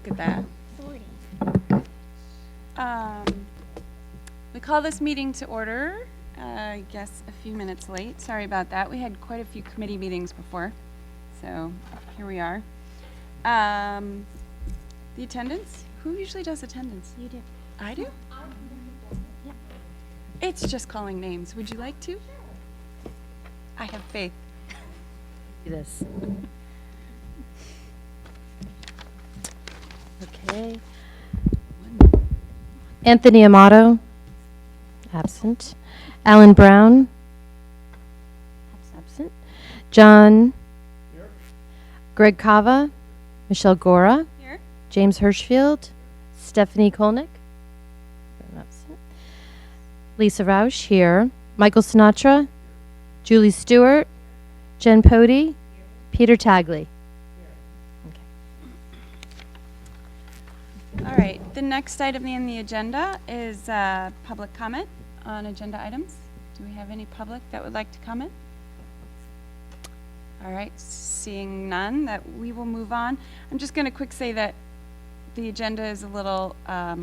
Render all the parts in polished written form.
Look at that. 40. We call this meeting to order. I guess a few minutes late. Sorry about that. We had quite a few committee meetings before, so here we are. The attendance? Who usually does attendance? You do. I do? Yep. It's just calling names. Would you like to? I have faith. Do this. Okay. Anthony Amato, absent. Alan Brown, absent. John. Here. Greg Cava, Michelle Gora. Here. James Hirschfield, Stephanie Kolnick, absent. Lisa Rausch here. Michael Sinatra, Julie Stewart, Jen Pody, Peter Tagley. All right. The next item in the agenda is public comment on agenda items. Do we have any public that would like to comment? All right. Seeing none, that we will move on. I'm just going to quick say that the agenda is a little out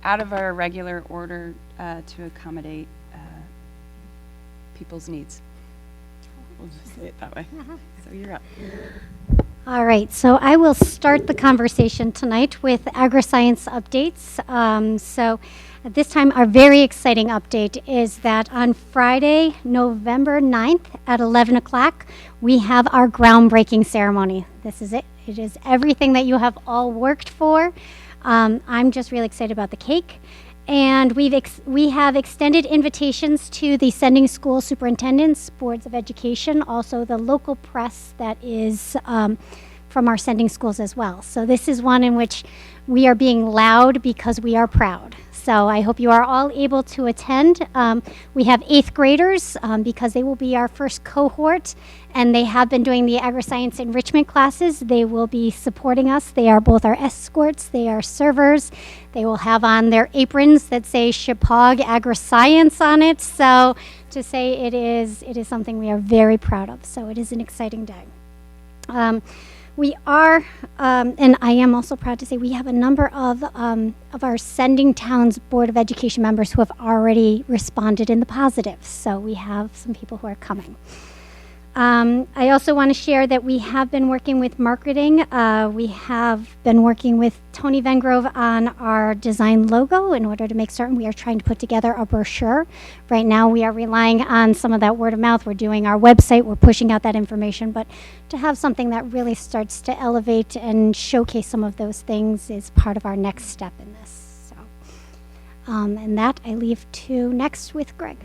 of our regular order to accommodate people's needs. We'll just say it that way. So you're up. All right, so I will start the conversation tonight with Agriscience Updates. So at this time, our very exciting update is that on Friday, November 9th at 11 o'clock, we have our groundbreaking ceremony. This is it. It is everything that you have all worked for. I'm just really excited about the cake. And we have extended invitations to the sending school superintendents, boards of education, also the local press that is from our sending schools as well. So this is one in which we are being loud because we are proud. So I hope you are all able to attend. We have 8th graders because they will be our first cohort, and they have been doing the Agriscience enrichment classes. They will be supporting us. They are both our escorts. They are servers. They will have on their aprons that say Chippewa Agriscience on it. So to say it is something we are very proud of. So it is an exciting day. We are, and I am also proud to say we have a number of our sending towns Board of Education members who have already responded in the positive. So we have some people who are coming. I also want to share that we have been working with marketing. We have been working with Tony Vengrove on our design logo in order to make certain we are trying to put together a brochure. Right now we are relying on some of that word of mouth. We're doing our website, we're pushing out that information, but to have something that really starts to elevate and showcase some of those things is part of our next step in this. So, and that I leave to next with Greg.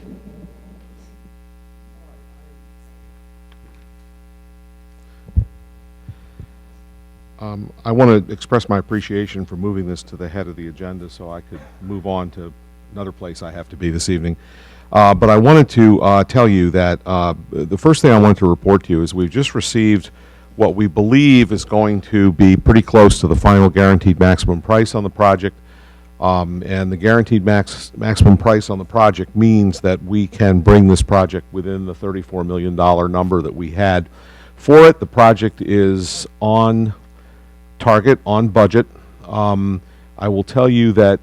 I want to express my appreciation for moving this to the head of the agenda so I could move on to another place I have to be this evening. But I wanted to tell you that the first thing I wanted to report to you is we've just received what we believe is going to be pretty close to the final guaranteed maximum price on the project. And the guaranteed maximum price on the project means that we can bring this project within the $34 million number that we had for it. The project is on target, on budget. I will tell you that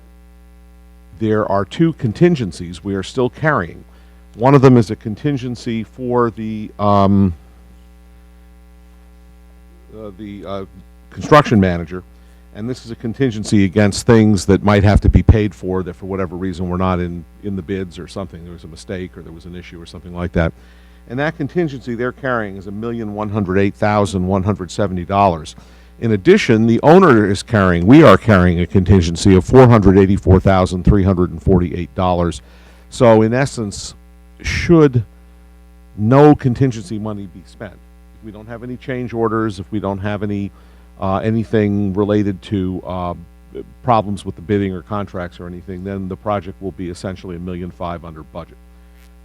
there are 2 contingencies we are still carrying. One of them is a contingency for the construction manager, and this is a contingency against things that might have to be paid for that for whatever reason were not in the bids or something. There was a mistake or there was an issue or something like that. And that contingency they're carrying is $1,108,170. In addition, the owner is we are carrying a contingency of $484,348. So in essence, should no contingency money be spent, if we don't have any change orders, if we don't have any anything related to problems with the bidding or contracts or anything, then the project will be essentially $1.5 million under budget.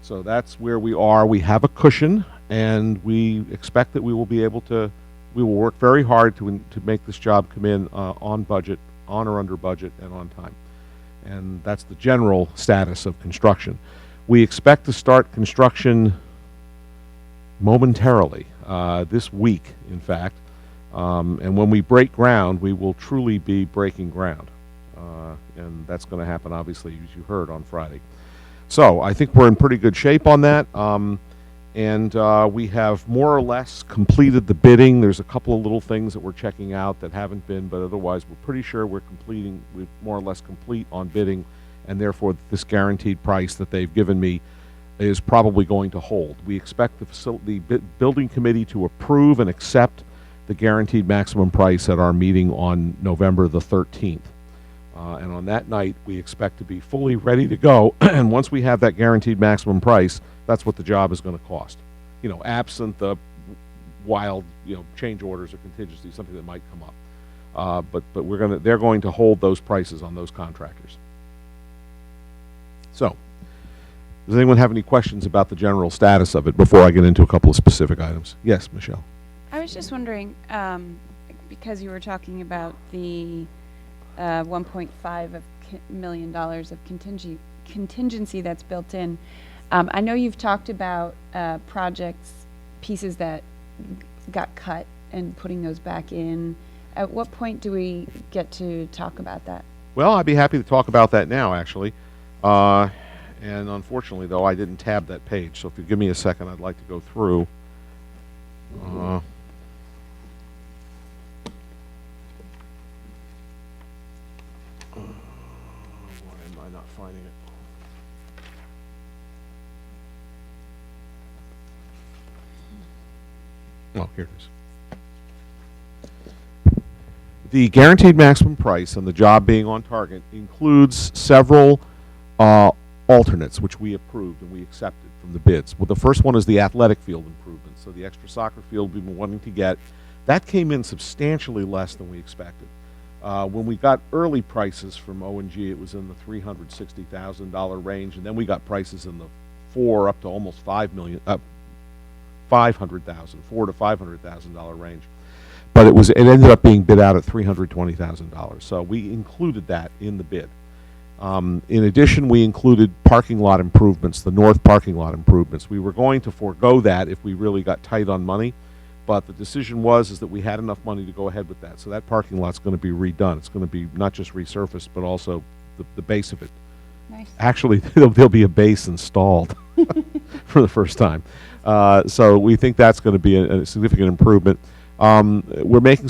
So that's where we are. We have a cushion, and we expect that we will be able to. We will work very hard to make this job come in on budget, on or under budget, and on time. And that's the general status of construction. We expect to start construction momentarily, this week, in fact. And when we break ground, we will truly be breaking ground. And that's going to happen, obviously, as you heard, on Friday. So I think we're in pretty good shape on that. We have more or less completed the bidding. There's a couple of little things that we're checking out that haven't been, but otherwise we're pretty sure we're more or less complete on bidding, and therefore this guaranteed price that they've given me is probably going to hold. We expect the building committee to approve and accept the guaranteed maximum price at our meeting on November the 13th. And on that night, we expect to be fully ready to go. And once we have that guaranteed maximum price, that's what the job is going to cost. Absent the wild, change orders or contingencies, something that might come up. But they're going to hold those prices on those contractors. So, does anyone have any questions about the general status of it before I get into a couple of specific items? Yes, Michelle. I was just wondering, because you were talking about the $1.5 million of contingency that's built in. I know you've talked about pieces that got cut and putting those back in. At what point do we get to talk about that? Well, I'd be happy to talk about that now, actually. And unfortunately, though, I didn't tab that page. So if you give me a second, I'd like to go through. Why am I not finding it? Oh, here it is. The guaranteed maximum price and the job being on target includes several alternates, which we approved and we accepted from the bids. Well, the first one is the athletic field improvement. So the extra soccer field we've been wanting to get, that came in substantially less than we expected. When we got early prices from O&G, it was in the $360,000 range, and then we got prices in the $4 up to almost $5 million, $400,000 to $500,000 range. But it ended up being bid out at $320,000. So we included that in the bid. In addition, we included parking lot improvements, the north parking lot improvements. We were going to forego that if we really got tight on money, but the decision is that we had enough money to go ahead with that. So that parking lot's going to be redone. It's going to be not just resurfaced, but also the base of it. Nice. Actually, there'll be a base installed for the first time. So we think that's going to be a significant improvement. We're making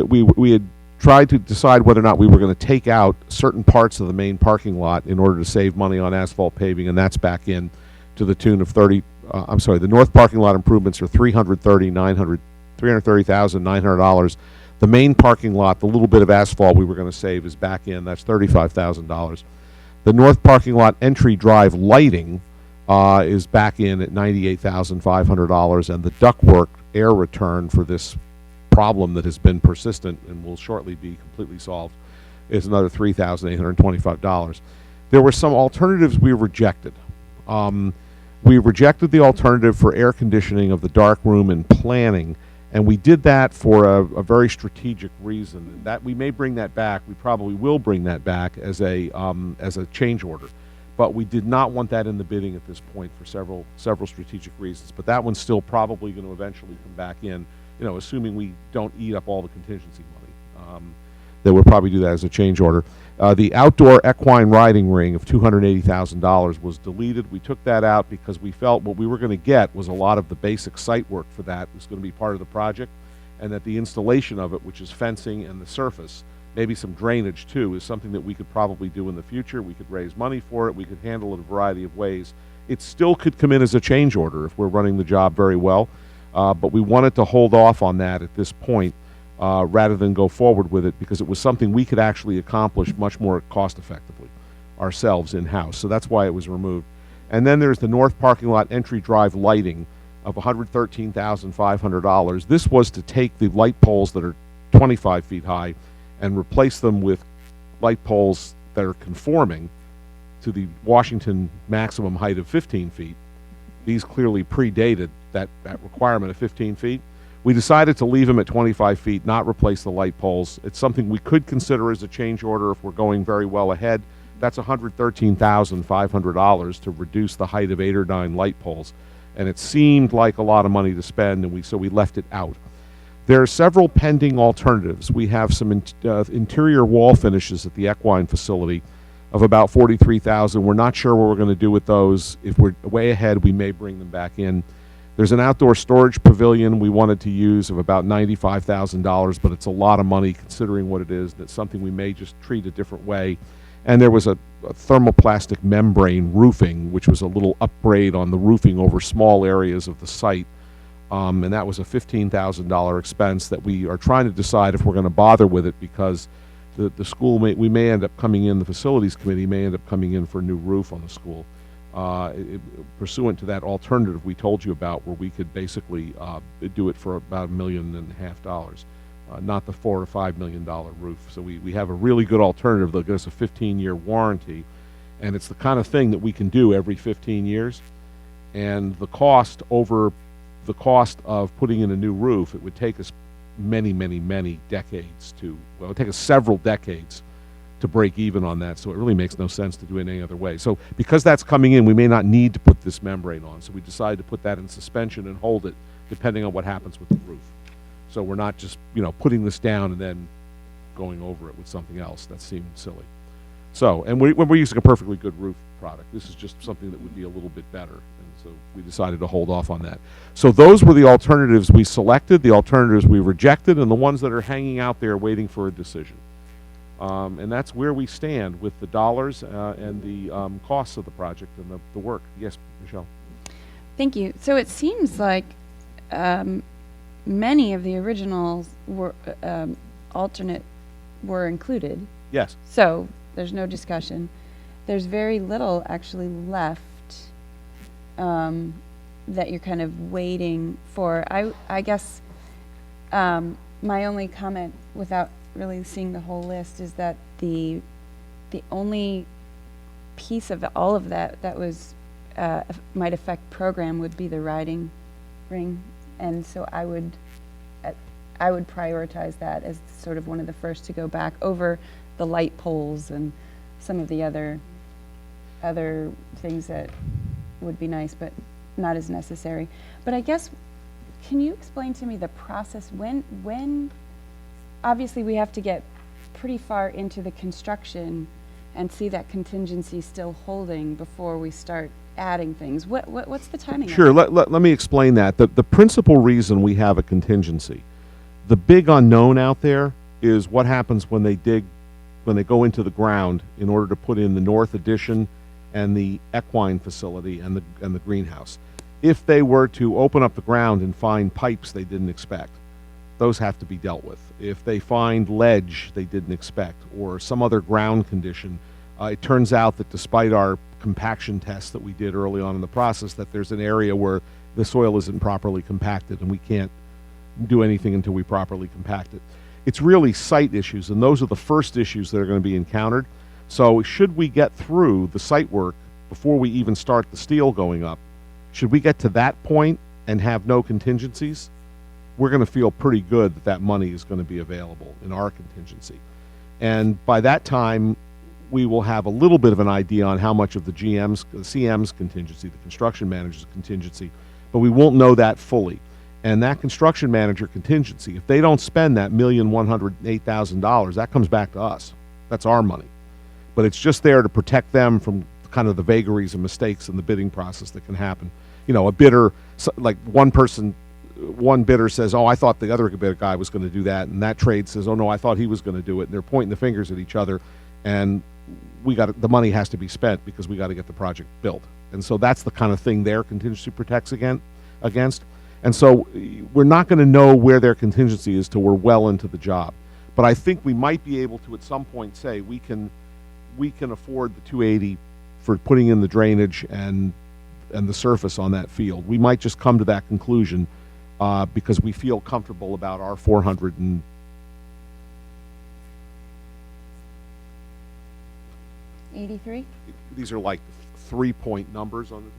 we had tried to decide whether or not we were going to take out certain parts of the main parking lot in order to save money on asphalt paving, and that's back in to the tune of the north parking lot improvements are $330,900. The main parking lot, the little bit of asphalt we were going to save is back in, that's $35,000. The north parking lot entry drive lighting is back in at $98,500, and the ductwork air return for this problem that has been persistent and will shortly be completely solved is another $3,825. There were some alternatives we rejected. We rejected the alternative for air conditioning of the dark room and planning, and we did that for a very strategic reason. That we may bring that back. We probably will bring that back as a change order, but we did not want that in the bidding at this point for several strategic reasons. But that one's still probably going to eventually come back in, assuming we don't eat up all the contingency money. That we'll probably do that as a change order. The outdoor equine riding ring of $280,000 was deleted. We took that out because we felt what we were going to get was a lot of the basic site work for that was going to be part of the project, and that the installation of it, which is fencing and the surface, maybe some drainage too, is something that we could probably do in the future. We could raise money for it. We could handle it a variety of ways. It still could come in as a change order if we're running the job very well, but we wanted to hold off on that at this point rather than go forward with it, because it was something we could actually accomplish much more cost effectively ourselves in-house. So that's why it was removed. And then there's the north parking lot entry drive lighting of $113,500. This was to take the light poles that are 25 feet high and replace them with light poles that are conforming to the Washington maximum height of 15 feet. These clearly predated that requirement of 15 feet. We decided to leave them at 25 feet, not replace the light poles. It's something we could consider as a change order if we're going very well ahead. That's $113,500 to reduce the height of 8 or 9 light poles. And it seemed like a lot of money to spend, and so we left it out. There are several pending alternatives. We have some interior wall finishes at the equine facility of about $43,000. We're not sure what we're going to do with those. If we're way ahead, we may bring them back in. There's an outdoor storage pavilion we wanted to use of about $95,000, but it's a lot of money considering what it is. That's something we may just treat a different way. And there was a thermoplastic membrane roofing, which was a little upgrade on the roofing over small areas of the site. And that was a $15,000 expense that we are trying to decide if we're going to bother with it, because the school we may end up coming in, the facilities committee may end up coming in for a new roof on the school. Pursuant to that alternative we told you about, where we could basically do it for about $1.5 million, not the $4 or $5 million roof. So we have a really good alternative that'll give us a 15-year warranty, and it's the kind of thing that we can do every 15 years. And the cost of putting in a new roof, it would take us many, many, many decades to, well, it would take us several decades to break even on that, so it really makes no sense to do it any other way. So because that's coming in, we may not need to put this membrane on, so we decided to put that in suspension and hold it depending on what happens with the roof. So we're not just, putting this down and then going over it with something else. That seemed silly. So, and we're using a perfectly good roof product. This is just something that would be a little bit better, and so we decided to hold off on that. So those were the alternatives we selected, the alternatives we rejected, and the ones that are hanging out there waiting for a decision. And that's where we stand with the dollars and the costs of the project and the work. Yes, Michelle? Thank you. So it seems like many of the originals were alternate were included. Yes. So there's no discussion. There's very little actually left that you're kind of waiting for. I guess my only comment, without really seeing the whole list, is that the only piece of all of that was might affect program would be the riding ring, and so I would prioritize that as sort of one of the first to go back over the light poles and some of the other things that would be nice but not as necessary. But I guess, can you explain to me the process when obviously we have to get pretty far into the construction and see that contingency still holding before we start adding things. What's the timing? Sure, let me explain that. The principal reason we have a contingency, the big unknown out there, is what happens when they go into the ground in order to put in the north addition and the equine facility and the greenhouse. If they were to open up the ground and find pipes they didn't expect, those have to be dealt with. If they find ledge they didn't expect or some other ground condition, it turns out that despite our compaction tests that we did early on in the process, that there's an area where the soil isn't properly compacted and we can't do anything until we properly compact it. It's really site issues, and those are the first issues that are going to be encountered. So should we get through the site work before we even start the steel going up, should we get to that point and have no contingencies, we're going to feel pretty good that that money is going to be available in our contingency. And by that time, we will have a little bit of an idea on how much of the CM's contingency, the construction manager's contingency, but we won't know that fully. And that construction manager contingency, if they don't spend that $1,108,000, that comes back to us. That's our money. But it's just there to protect them from kind of the vagaries and mistakes in the bidding process that can happen. A bidder, like one bidder says, oh, I thought the other bidder guy was going to do that, and that trade says, oh no, I thought he was going to do it, and they're pointing the fingers at each other, and the money has to be spent because we got to get the project built. And so that's the kind of thing their contingency protects against. And so we're not going to know where their contingency is till we're well into the job. But I think we might be able to at some point say we can afford the 280 for putting in the drainage and the surface on that field. We might just come to that conclusion because we feel comfortable about our 400 and $83. These are like 3-point numbers on it.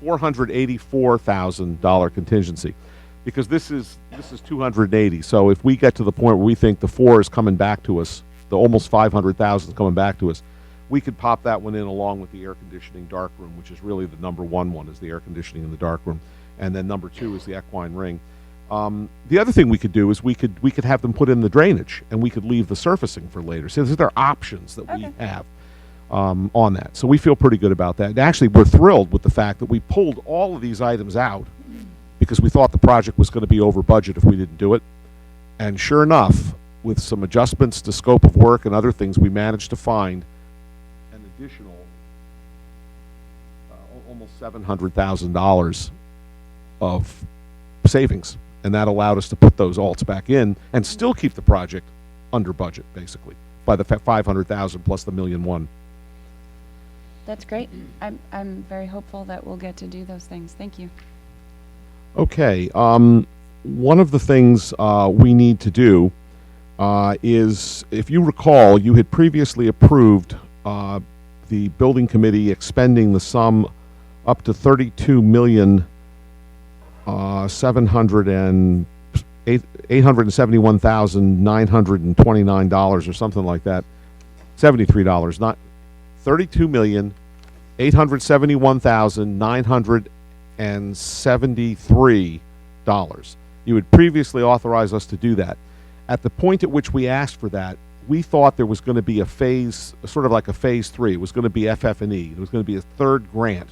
$484,000 contingency, because this is 280. So if we get to the point where we think the 4 is coming back to us, the almost 500,000 is coming back to us, we could pop that one in along with the air conditioning dark room, which is really the number one is the air conditioning in the dark room, and then number 2 is the equine ring. The other thing we could do is we could have them put in the drainage, and we could leave the surfacing for later. So these are options that we have on that. So we feel pretty good about that. And actually, we're thrilled with the fact that we pulled all of these items out because we thought the project was going to be over budget if we didn't do it. And sure enough, with some adjustments to scope of work and other things, we managed to find an additional almost $700,000 of savings. And that allowed us to put those alts back in and still keep the project under budget, basically, by the 500,000 plus the $1.1 million. That's great. I'm very hopeful that we'll get to do those things. Thank you. Okay. One of the things we need to do is, if you recall, you had previously approved the building committee expending the sum up to $32,871,929 or something like that. $73, not $32,871,973. You had previously authorized us to do that. At the point at which we asked for that, we thought there was going to be a phase, sort of like a phase 3. It was going to be FF&E. It was going to be a third grant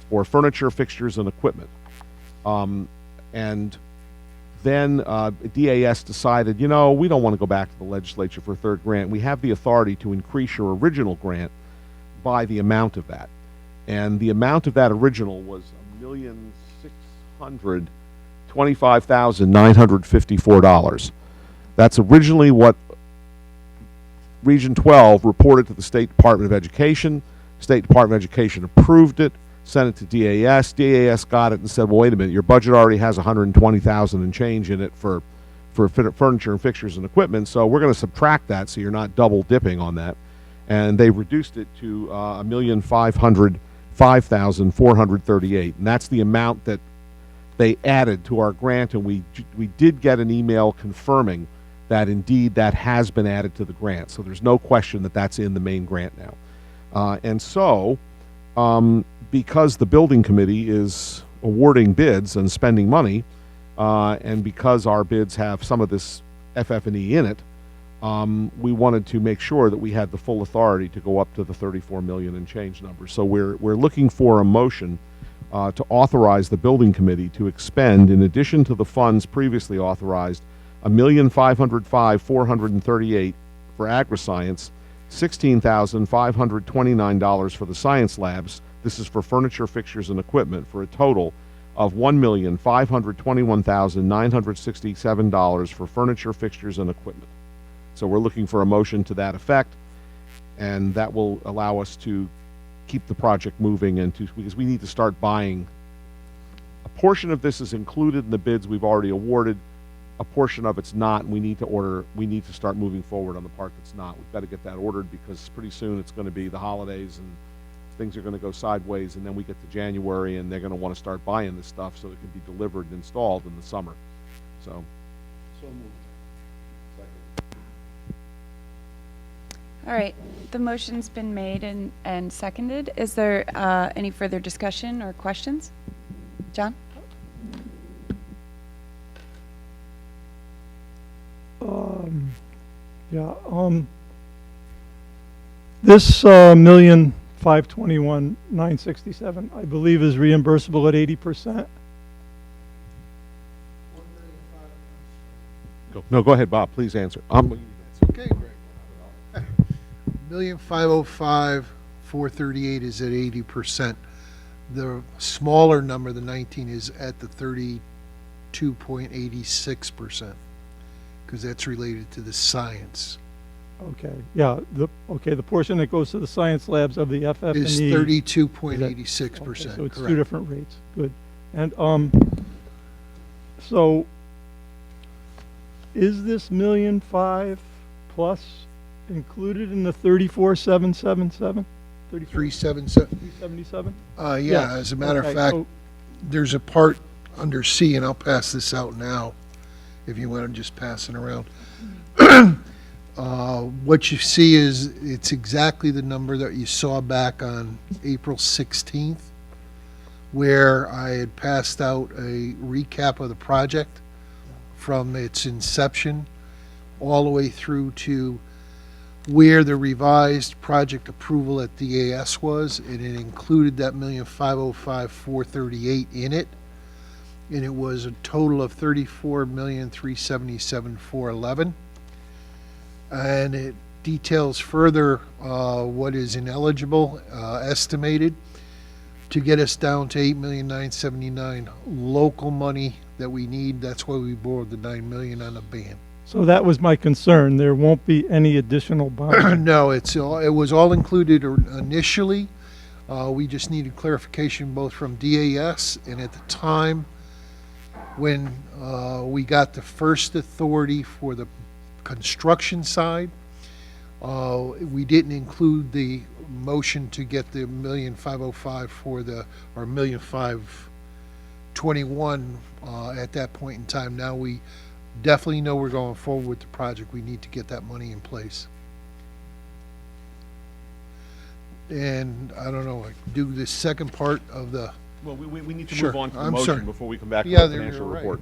for furniture, fixtures, and equipment. And then DAS decided, we don't want to go back to the legislature for a third grant. We have the authority to increase your original grant by the amount of that. And the amount of that original was $1,625,954. That's originally what Region 12 reported to the State Department of Education. State Department of Education approved it, sent it to DAS. DAS got it and said, well, wait a minute, your budget already has $120,000 and change in it for furniture and fixtures and equipment, so we're going to subtract that so you're not double dipping on that. And they reduced it to $1,505,438, and that's the amount that they added to our grant. And we did get an email confirming that indeed that has been added to the grant. So there's no question that that's in the main grant now. And so, because the building committee is awarding bids and spending money, and because our bids have some of this FF&E in it, we wanted to make sure that we had the full authority to go up to the 34 million and change number. So we're looking for a motion to authorize the building committee to expend, in addition to the funds previously authorized, $1,505,438 for Agriscience, $16,529 for the science labs. This is for furniture, fixtures, and equipment, for a total of $1,521,967 for furniture, fixtures, and equipment. So we're looking for a motion to that effect, and that will allow us to keep the project moving, and because we need to start buying. A portion of this is included in the bids we've already awarded. A portion of it's not, and we need to start moving forward on the part that's not. We've got to get that ordered, because pretty soon it's going to be the holidays and things are going to go sideways, and then we get to January and they're going to want to start buying this stuff so it can be delivered and installed in the summer. So moved. All right, the motion's been made and seconded. Is there any further discussion or questions? John? This $1,521,967, I believe, is reimbursable at 80%. Go ahead, Bob. Please answer. Okay, Greg. $1,505,438 is at 80%. The smaller number, the 19, is at the 32.86%, because that's related to the science. Okay, yeah, the portion that goes to the science labs of the FF&E Is 32.86%. Okay, so it's correct. two different rates. Good. And so is this $1.5 million plus included in the 34,777? 377. 377? Yeah, as a matter of fact, so there's a part under C, and I'll pass this out now if you want to just pass it around. What you see is it's exactly the number that you saw back on April 16th, where I had passed out a recap of the project from its inception all the way through to where the revised project approval at DAS was, and it included that $1,505,438 in it, and it was a total of $34,377,411. And it details further what is ineligible, estimated, to get us down to $8,979,000 local money that we need. That's why we borrowed the $9 million on the ban. So that was my concern. There won't be any additional bond. No, it was all included initially. We just needed clarification both from DAS, and at the time when we got the first authority for the construction side, we didn't include the motion to get the $1,505,000 for the, or $1,521,000 at that point in time. Now we definitely know we're going forward with the project. We need to get that money in place. And I don't know, do the second part of the, Well, we need to Sure. move on to the I'm motion sorry. before we come back to Yeah, the there financial you're right. report.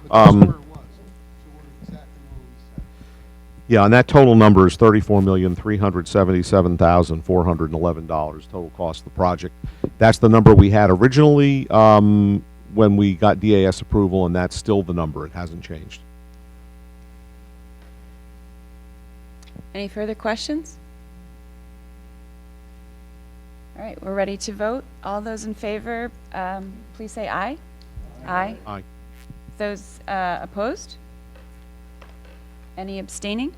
but that's where it was. So we're exactly where we said. Yeah, and that total number is $34,377,411 total cost of the project. That's the number we had originally when we got DAS approval, and that's still the number. It hasn't changed. Any further questions? All right, we're ready to vote. All those in favor, please say aye. Aye. Aye. Those opposed? Any abstaining?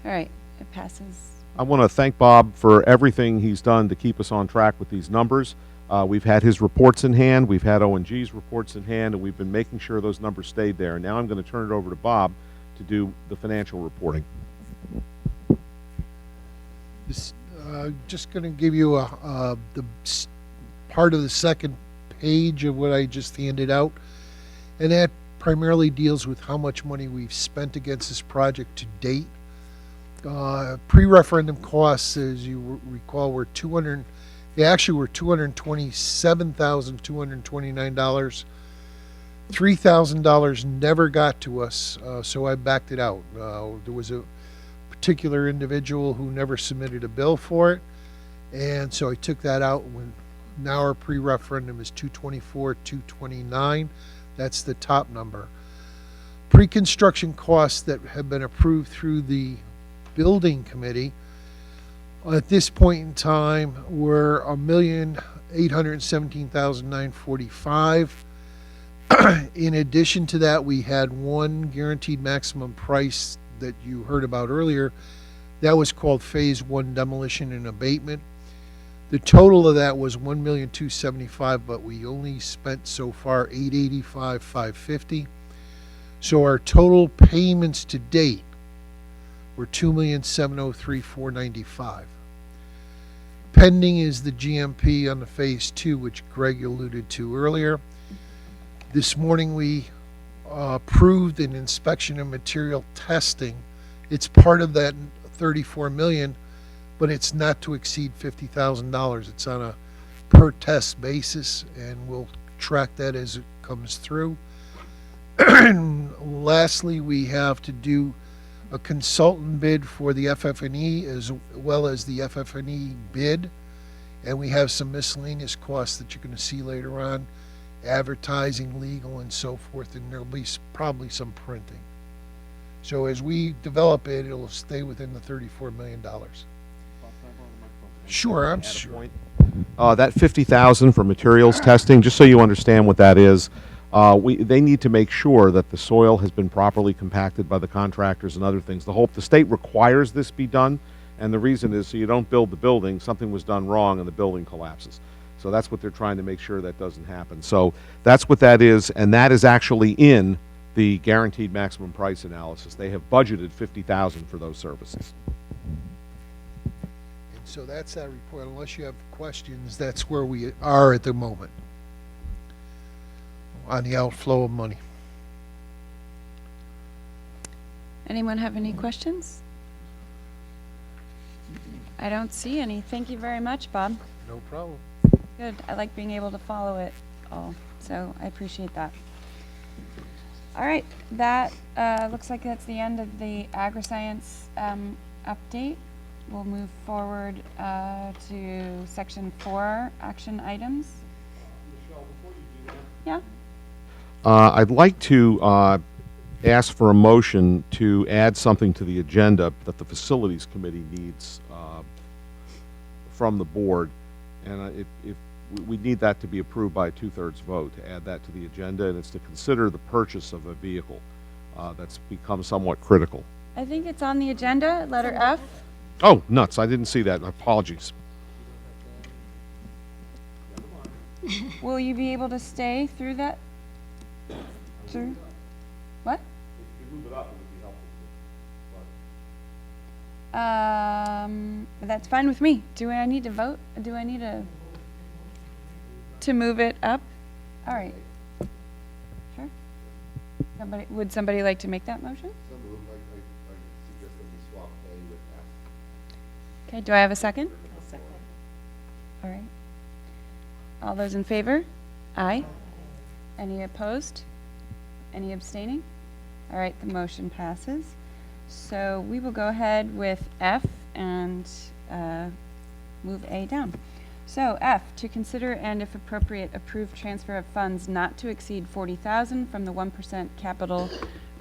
All right, it passes. I want to thank Bob for everything he's done to keep us on track with these numbers. We've had his reports in hand, we've had O&G's reports in hand, and we've been making sure those numbers stayed there. And now I'm going to turn it over to Bob to do the financial reporting. This, just going to give you part of the second page of what I just handed out, and that primarily deals with how much money we've spent against this project to date. Pre-referendum costs, as you recall, were $227,229. $3,000 never got to us, so I backed it out. There was a particular individual who never submitted a bill for it, and so I took that out. Now our pre-referendum is $224,229. That's the top number. Pre-construction costs that have been approved through the building committee at this point in time were $1,817,945. In addition to that, we had one guaranteed maximum price that you heard about earlier. That was called Phase 1 Demolition and Abatement. The total of that was $1,275,000, but we only spent so far $885,550. So our total payments to date were $2,703,495. Pending is the GMP on the Phase 2, which Greg alluded to earlier. This morning we approved an inspection and material testing. It's part of that $34 million, but it's not to exceed $50,000. It's on a per test basis, and we'll track that as it comes through. Lastly, we have to do a consultant bid for the FF&E as well as the FF&E bid, and we have some miscellaneous costs that you're going to see later on, advertising, legal, and so forth, and there'll be probably some printing. So as we develop it, it'll stay within the $34 million. Sure, I'm sure. That $50,000 for materials testing, just so you understand what that is, they need to make sure that the soil has been properly compacted by the contractors and other things. The state requires this be done, and the reason is so you don't build the building, something was done wrong, and the building collapses. So that's what they're trying to make sure that doesn't happen. So that's what that is, and that is actually in the guaranteed maximum price analysis. They have budgeted $50,000 for those services. And so that's that report. Unless you have questions, that's where we are at the moment on the outflow of money. Anyone have any questions? I don't see any. Thank you very much, Bob. No problem. Good. I like being able to follow it all, so I appreciate that. All right, that looks like that's the end of the Agriscience update. We'll move forward to section 4, action items. Michelle, before you do that. Yeah. I'd like to ask for a motion to add something to the agenda that the Facilities Committee needs from the board. And if we need that to be approved by a 2/3 vote to add that to the agenda, and it's to consider the purchase of a vehicle that's become somewhat critical. I think it's on the agenda, letter F. Oh, nuts, I didn't see that, apologies. Will you be able to stay through that? Through? What? If you move it up, it would be helpful. That's fine with me. Do I need to vote? Do I need to move it up? All right. Sure. Would somebody like to make that motion? Okay, do I have a second? I'll second. All right. All those in favor? Aye. Any opposed? Any abstaining? All right, the motion passes. So we will go ahead with F and move A down. So F, to consider and if appropriate, approve transfer of funds not to exceed $40,000 from the 1% capital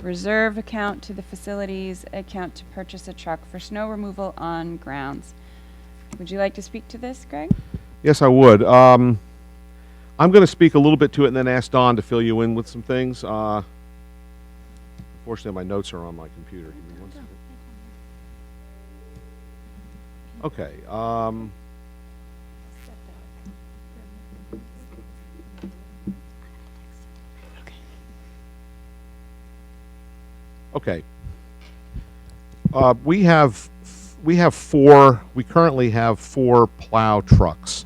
reserve account to the facilities account to purchase a truck for snow removal on grounds. Would you like to speak to this, Greg? Yes, I would. I'm going to speak a little bit to it and then ask Don to fill you in with some things. Unfortunately, my notes are on my computer. Give me one second. Okay. Okay. We currently have 4 plow trucks.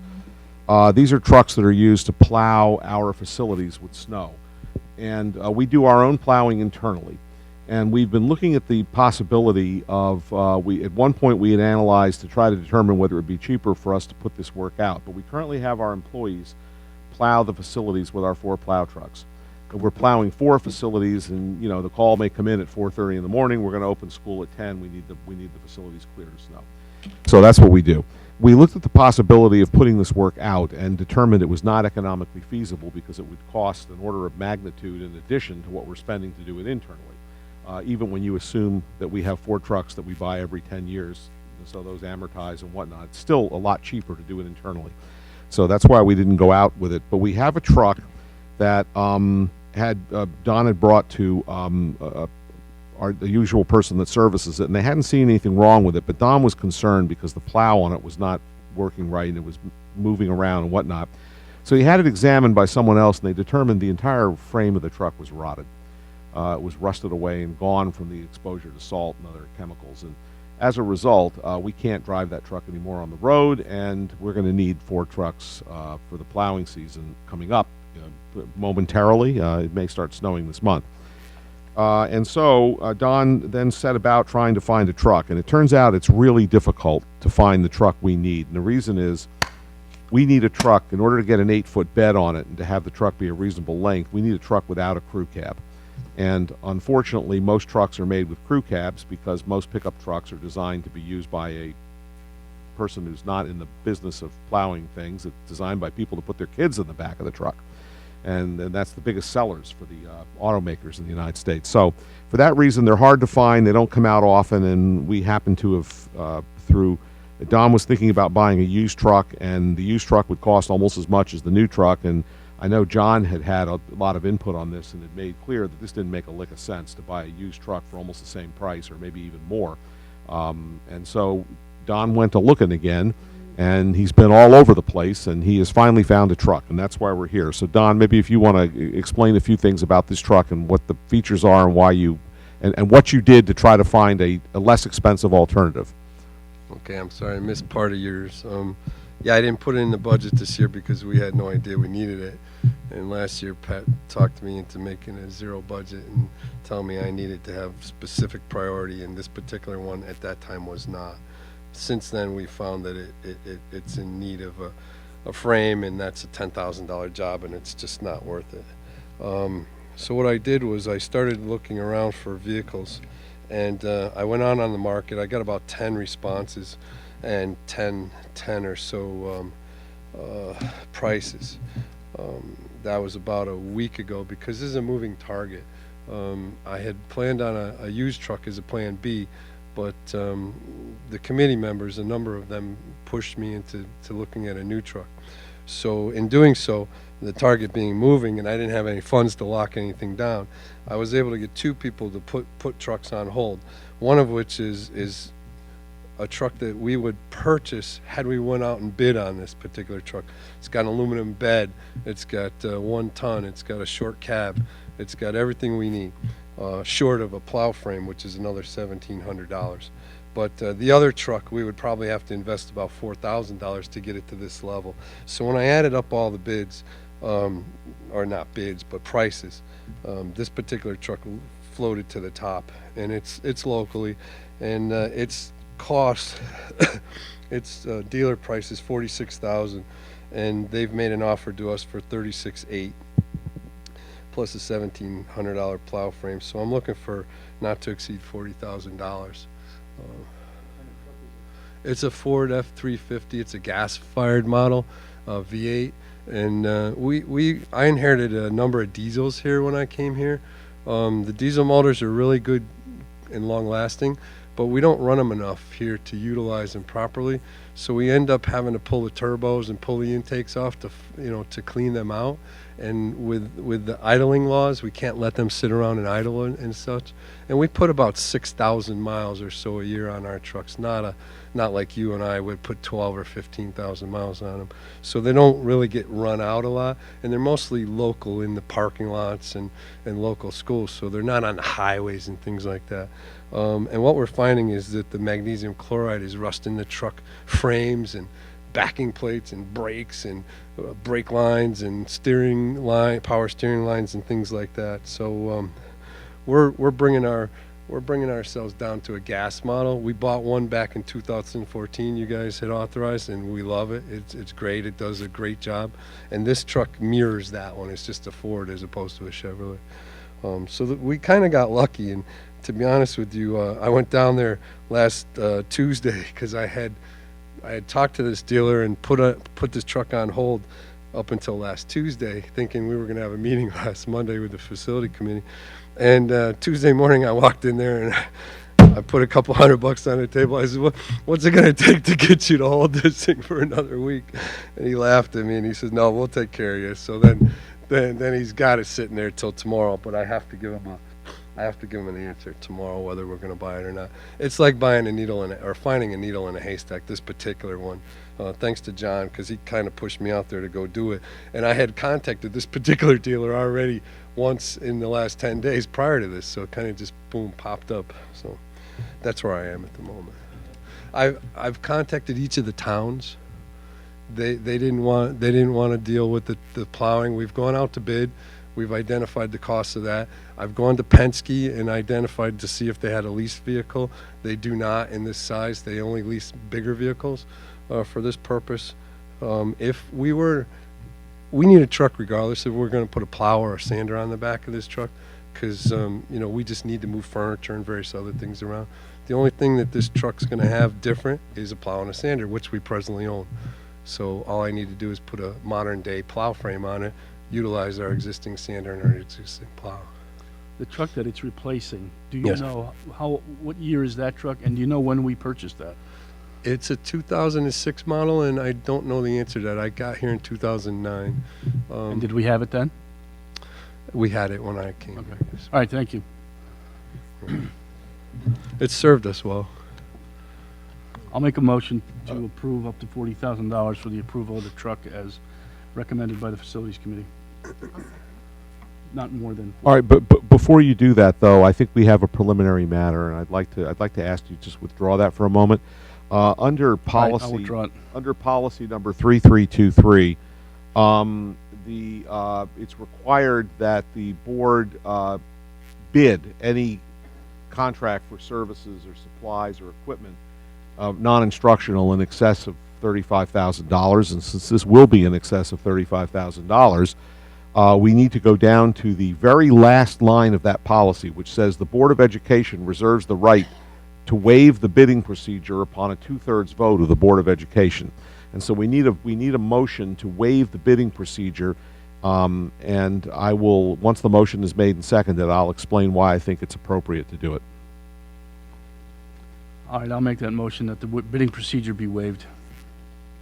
These are trucks that are used to plow our facilities with snow. And we do our own plowing internally. And we've been looking at the possibility of, at one point we had analyzed to try to determine whether it would be cheaper for us to put this work out. But we currently have our employees plow the facilities with our 4 plow trucks. We're plowing 4 facilities, and the call may come in at 4:30 in the morning. We're going to open school at 10. We need the facilities cleared of snow. So that's what we do. We looked at the possibility of putting this work out and determined it was not economically feasible because it would cost an order of magnitude in addition to what we're spending to do it internally. Even when you assume that we have 4 trucks that we buy every 10 years, so those amortize and whatnot, it's still a lot cheaper to do it internally. So that's why we didn't go out with it. But we have a truck that Don had brought to the usual person that services it, and they hadn't seen anything wrong with it, but Don was concerned because the plow on it was not working right and it was moving around and whatnot. So he had it examined by someone else, and they determined the entire frame of the truck was rotted. It was rusted away and gone from the exposure to salt and other chemicals. And as a result, we can't drive that truck anymore on the road, and we're going to need 4 trucks for the plowing season coming up. Momentarily, it may start snowing this month. And so Don then set about trying to find a truck, and it turns out it's really difficult to find the truck we need. And the reason is we need a truck in order to get an 8-foot bed on it and to have the truck be a reasonable length. We need a truck without a crew cab. And unfortunately, most trucks are made with crew cabs because most pickup trucks are designed to be used by a person who's not in the business of plowing things. It's designed by people to put their kids in the back of the truck. And that's the biggest sellers for the automakers in the United States. So for that reason, they're hard to find. They don't come out often, and we happen to have, Don was thinking about buying a used truck, and the used truck would cost almost as much as the new truck. And I know John had a lot of input on this, and it made clear that this didn't make a lick of sense to buy a used truck for almost the same price or maybe even more. And so Don went to looking again, and he's been all over the place, and he has finally found a truck, and that's why we're here. So Don, maybe if you want to explain a few things about this truck and what the features are and why you, and what you did to try to find a less expensive alternative. Okay, I'm sorry, I missed part of yours. Yeah, I didn't put it in the budget this year because we had no idea we needed it. And last year, Pat talked me into making a 0 budget and telling me I needed to have specific priority, and this particular one at that time was not. Since then, we found that it's in need of a frame, and that's a $10,000 job, and it's just not worth it. So what I did was I started looking around for vehicles, and I went on the market. I got about 10 responses and 10 or so prices. That was about a week ago because this is a moving target. I had planned on a used truck as a plan B, but the committee members, a number of them, pushed me into looking at a new truck. So in doing so, the target being moving, and I didn't have any funds to lock anything down, I was able to get 2 people to put trucks on hold. One of which is a truck that we would purchase had we went out and bid on this particular truck. It's got an aluminum bed. It's got 1 ton. It's got a short cab. It's got everything we need, short of a plow frame, which is another $1,700. But the other truck, we would probably have to invest about $4,000 to get it to this level. So when I added up all the bids, or not bids, but prices, this particular truck floated to the top, and it's locally, and its cost, its dealer price is $46,000, and they've made an offer to us for $36,800 plus a $1,700 plow frame. So I'm looking for not to exceed $40,000. It's a Ford F-350. It's a gas-fired model, V8, and I inherited a number of diesels here when I came here. The diesel motors are really good and long-lasting, but we don't run them enough here to utilize them properly. So we end up having to pull the turbos and pull the intakes off to clean them out. And with the idling laws, we can't let them sit around and idle and such. And we put about 6,000 miles or so a year on our trucks. Not like you and I would put 12 or 15,000 miles on them. So they don't really get run out a lot, and they're mostly local in the parking lots and local schools. So they're not on the highways and things like that. And what we're finding is that the magnesium chloride is rusting the truck frames and backing plates and brakes and brake lines and power steering lines and things like that. So we're bringing ourselves down to a gas model. We bought one back in 2014. You guys had authorized, and we love it. It's great. It does a great job, and this truck mirrors that one. It's just a Ford as opposed to a Chevrolet. So we kind of got lucky. And to be honest with you, I went down there last Tuesday because I had talked to this dealer and put this truck on hold up until last Tuesday, thinking we were going to have a meeting last Monday with the facility committee. And Tuesday morning, I walked in there and I put a couple $100 on the table. I said, "What's it going to take to get you to hold this thing for another week?" And he laughed at me and he said, "No, we'll take care of you." So then he's got it sitting there till tomorrow. But I have to give him an answer tomorrow whether we're going to buy it or not. It's like buying a needle or finding a needle in a haystack. This particular one, thanks to John, because he kind of pushed me out there to go do it. And I had contacted this particular dealer already once in the last 10 days prior to this, so it kind of just boom popped up. So that's where I am at the moment. I've contacted each of the towns. They didn't want to deal with the plowing. We've gone out to bid. We've identified the cost of that. I've gone to Penske and identified to see if they had a leased vehicle. They do not in this size. They only lease bigger vehicles for this purpose. We need a truck regardless if we're going to put a plow or a sander on the back of this truck, because we just need to move furniture and various other things around. The only thing that this truck's going to have different is a plow and a sander, which we presently own. So all I need to do is put a modern day plow frame on it, utilize our existing sander and our existing plow. The truck that it's replacing, do you Yes. know what year is that truck, and do you know when we purchased that? It's a 2006 model, and I don't know the answer to that. I got here in 2009. And did we have it then? We had it when I came. Okay. here, yes. All right, thank you. It served us well. I'll make a motion to approve up to $40,000 for the approval of the truck as recommended by the Facilities Committee. Not more than. All right, but before you do that, though, I think we have a preliminary matter, and I'd like to ask you to just withdraw that for a moment. Under policy, I'll withdraw it. under policy number 3323, it's required that the board bid any contract for services or supplies or equipment non-instructional in excess of $35,000, and since this will be in excess of $35,000, we need to go down to the very last line of that policy, which says the Board of Education reserves the right to waive the bidding procedure upon a 2/3 vote of the Board of Education. And so we need a motion to waive the bidding procedure. And I will, once the motion is made and seconded, I'll explain why I think it's appropriate to do it. All right, I'll make that motion that the bidding procedure be waived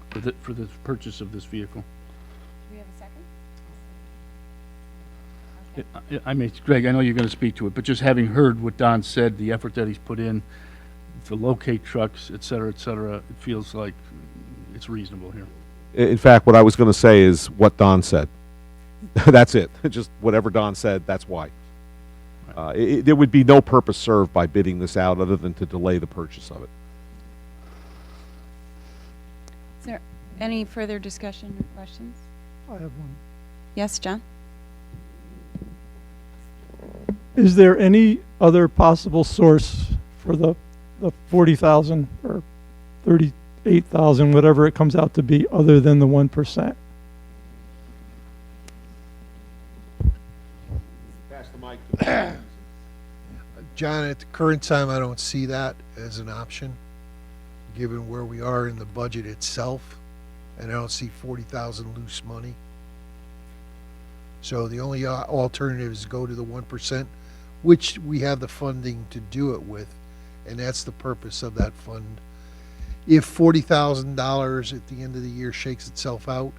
for the purchase of this vehicle. Do we have a second? I mean, Greg, I know you're going to speak to it, but just having heard what Don said, the effort that he's put in to locate trucks, et cetera, it feels like it's reasonable here. In fact, what I was going to say is what Don said. That's it. Just whatever Don said, that's why. There would be no purpose served by bidding this out other than to delay the purchase of it. Is there any further discussion or questions? I have one. Yes, John? Is there any other possible source for the 40,000 or 38,000, whatever it comes out to be, other than the 1%? Pass the mic. John, at the current time, I don't see that as an option, given where we are in the budget itself, and I don't see 40,000 loose money. So the only alternative is go to the 1%, which we have the funding to do it with, and that's the purpose of that fund. If $40,000 at the end of the year shakes itself out,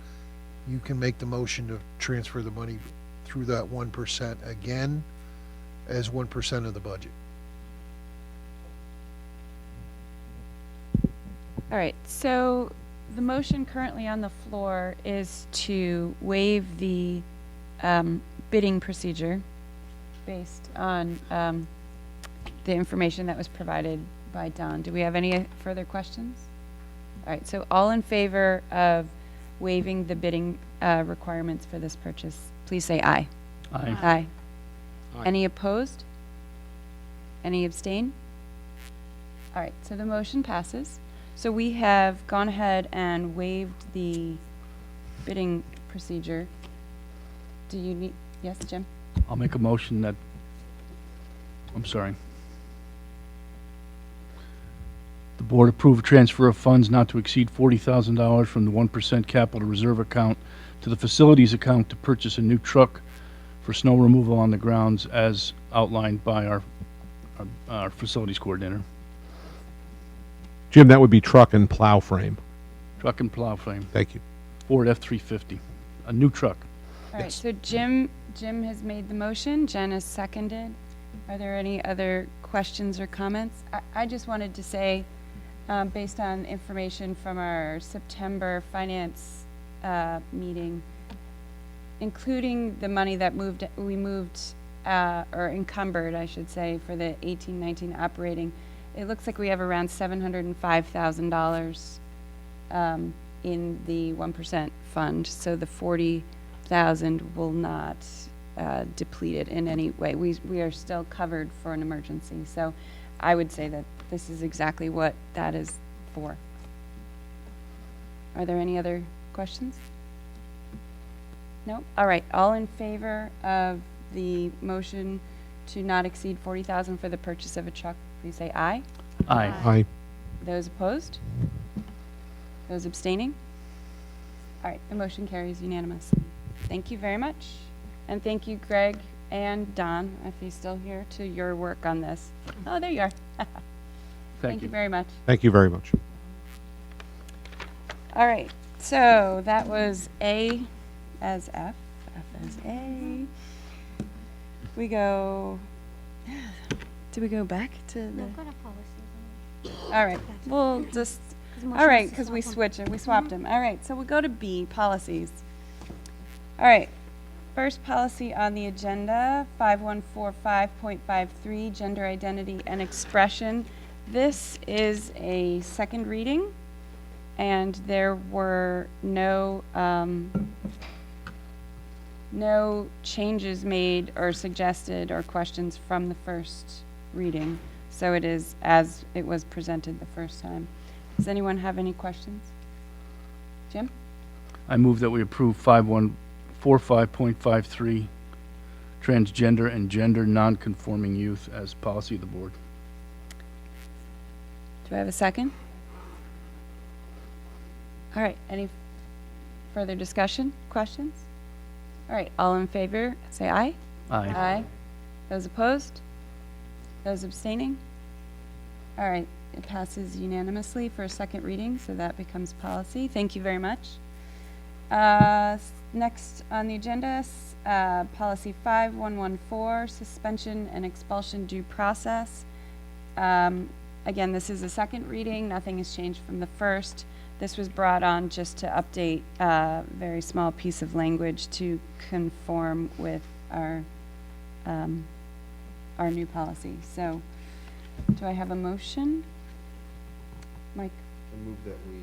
you can make the motion to transfer the money through that 1% again as 1% of the budget. All right, so the motion currently on the floor is to waive the bidding procedure based on the information that was provided by Don. Do we have any further questions? All right, so all in favor of waiving the bidding requirements for this purchase, please say aye. Aye. Aye. Aye. Any opposed? Any abstain? All right, so the motion passes. So we have gone ahead and waived the bidding procedure. Do you need, yes, Jim? I'll make a motion that, I'm sorry. The board approve a transfer of funds not to exceed $40,000 from the 1% capital reserve account to the facilities account to purchase a new truck for snow removal on the grounds as outlined by our facilities coordinator. Jim, that would be truck and plow frame. Truck and plow frame, Thank you. Ford F-350, a new truck. All right, Yes. so Jim has made the motion, Jen has seconded. Are there any other questions or comments? I just wanted to say, based on information from our September finance meeting, including the money that we moved, or encumbered, I should say, for the 18-19 operating, it looks like we have around $705,000 in the 1% fund, so the 40,000 will not deplete it in any way. We are still covered for an emergency, so I would say that this is exactly what that is for. Are there any other questions? No? All right, all in favor of the motion to not exceed 40,000 for the purchase of a truck, please say aye. Aye. Aye. Those opposed? Those abstaining? All right, the motion carries unanimously. Thank you very much. And thank you, Greg and Don, if he's still here, to your work on this. Oh, there you are. Thank you very much. Thank you very much. All right, so that was A as F, F as A. We go, do we go back to the? All right, we'll just, all right, because we switched it, we swapped them. All right, so we'll go to B, policies. All right, first policy on the agenda, 5145.53, gender identity and expression. This is a second reading, and there were no changes made or suggested or questions from the first reading. So it is as it was presented the first time. Does anyone have any questions? Jim? I move that we approve 45.53, transgender and gender nonconforming youth as policy of the board. Do I have a second? All right, any further discussion, questions? All right, all in favor, say aye. Aye. Those opposed? Those abstaining? All right, it passes unanimously for a second reading, so that becomes policy. Thank you very much. Next on the agenda, policy 5114, suspension and expulsion due process. Again, this is a second reading. Nothing has changed from the first. This was brought on just to update a very small piece of language to conform with our new policy. So, do I have a motion? Mike? I move that we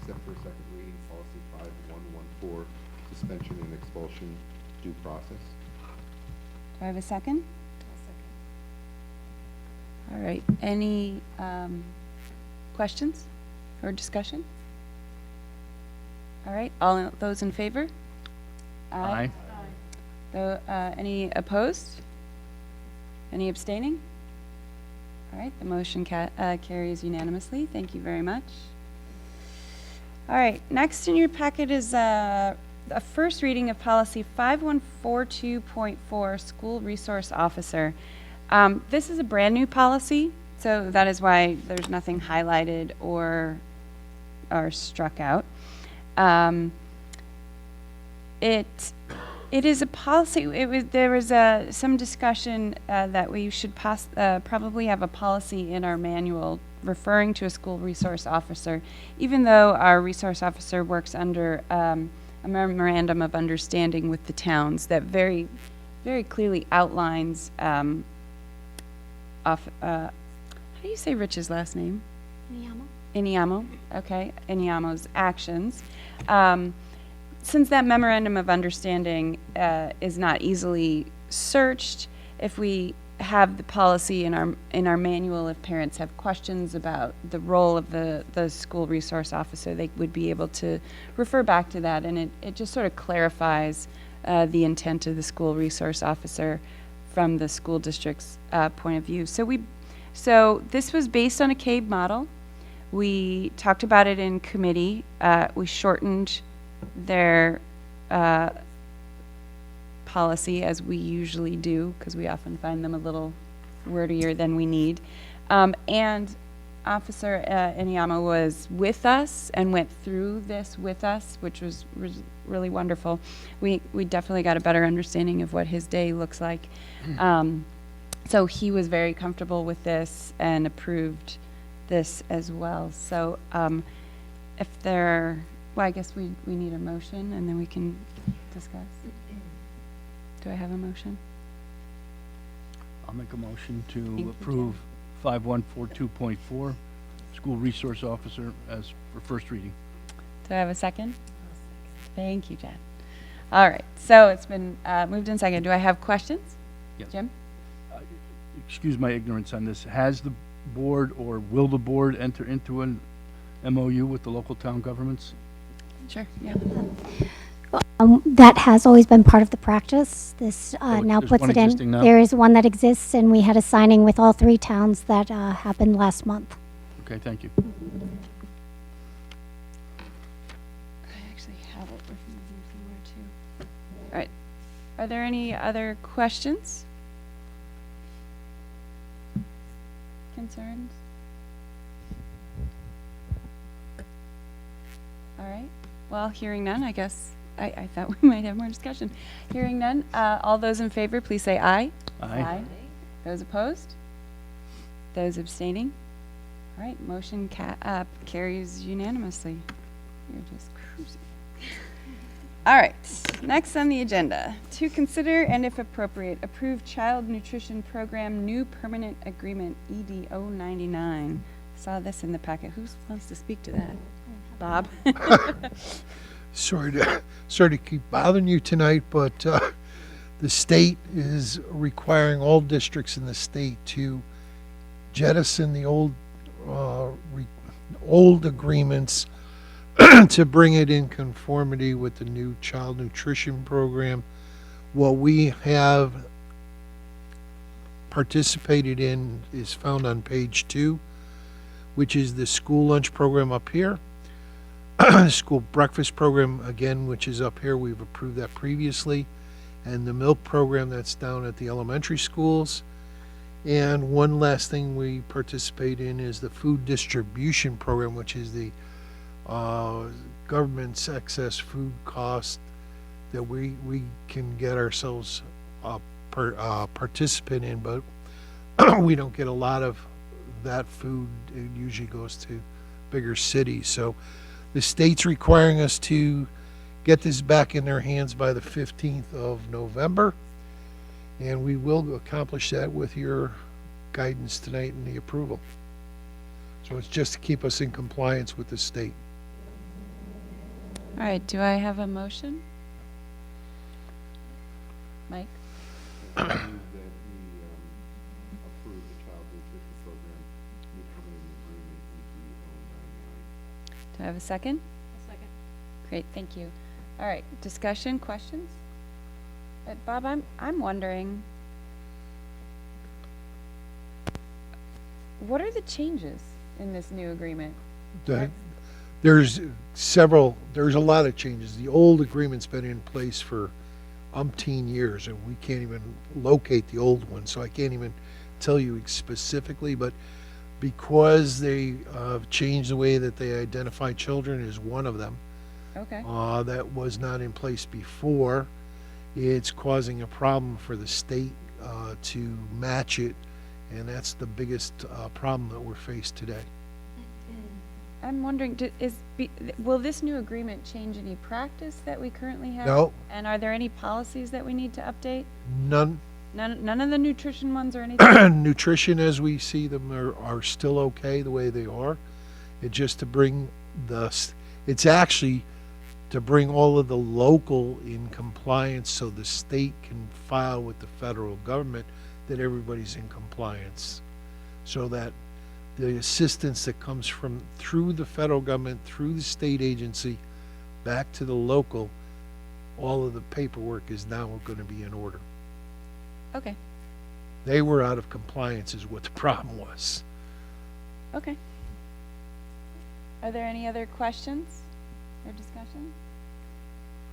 accept for a second reading policy 5114, suspension and expulsion due process. Do I have a second? All right, any questions or discussion? All right, all those in favor? Aye. Any opposed? Any abstaining? All right, the motion carries unanimously. Thank you very much. All right, next in your packet is a first reading of policy 5142.4, school resource officer. This is a brand new policy, so that is why there's nothing highlighted or struck out. It is a policy. There was some discussion that we should probably have a policy in our manual referring to a school resource officer, even though our resource officer works under a memorandum of understanding with the towns that very, very clearly outlines. How do you say Rich's last name? Inyamo. Okay, Inyamo's actions. Since that memorandum of understanding is not easily searched, if we have the policy in our manual, if parents have questions about the role of the school resource officer, they would be able to refer back to that, and it just sort of clarifies the intent of the school resource officer from the school district's point of view. So this was based on a CABE model. We talked about it in committee. We shortened their policy, as we usually do, because we often find them a little wordier than we need. And Officer Inyama was with us and went through this with us, which was really wonderful. We definitely got a better understanding of what his day looks like. So he was very comfortable with this and approved this as well. So if there, well, I guess we need a motion and then we can discuss. Do I have a motion? I'll make a motion to you, approve 5142.4, school resource officer as for first reading. Do I have a second? Thank you, Jen. All right, so it's been moved and seconded. Do I have questions? Yes. Jim? Excuse my ignorance on this. Has the board or will the board enter into an MOU with the local town governments? Sure, yeah. That has always been part of the practice. This Oh, now there's puts one it in. existing now? There is one that exists, and we had a signing with all 3 towns that happened last month. Okay, thank you. I actually have it with me here somewhere too. All right, are there any other questions? Concerns? All right, well, hearing none, I guess, I thought we might have more discussion. Hearing none, all those in favor, please say aye. Aye. Those opposed? Those abstaining? All right, motion carries unanimously. You're just cruising. All right, next on the agenda, to consider and if appropriate, approve Child Nutrition Program New Permanent Agreement, ED 099. Saw this in the packet. Who wants to speak to that? Bob? Sorry to keep bothering you tonight, but the state is requiring all districts in the state to jettison the old agreements to bring it in conformity with the new child nutrition program. What we have participated in is found on page 2, which is the school lunch program up here. School breakfast program, again, which is up here. We've approved that previously. And the milk program that's down at the elementary schools. And one last thing we participate in is the food distribution program, which is the government's excess food cost that we can get ourselves participant in, but we don't get a lot of that food. It usually goes to bigger cities. So the state's requiring us to get this back in their hands by the 15th of November, and we will accomplish that with your guidance tonight and the approval. So it's just to keep us in compliance with the state. All right, do I have a motion? Mike? I move that we approve the child nutrition program implementing agreement EG 099. Do I have a second? Second. Great, thank you. All right, discussion, questions? Bob, I'm wondering, what are the changes in this new agreement? There's a lot of changes. The old agreement's been in place for umpteen years, and we can't even locate the old one, so I can't even tell you specifically, but because they changed the way that they identify children is one of them. Okay. That was not in place before. It's causing a problem for the state to match it, and that's the biggest problem that we're faced today. I'm wondering, will this new agreement change any practice that we currently have? No. And are there any policies that we need to update? None. None of the nutrition ones or anything? Nutrition as we see them are still okay the way they are. It's just to bring it's actually to bring all of the local in compliance so the state can file with the federal government that everybody's in compliance. So that the assistance that comes through the federal government, through the state agency, back to the local, all of the paperwork is now going to be in order. Okay, They were out of compliance is what the problem was. okay. Are there any other questions or discussion?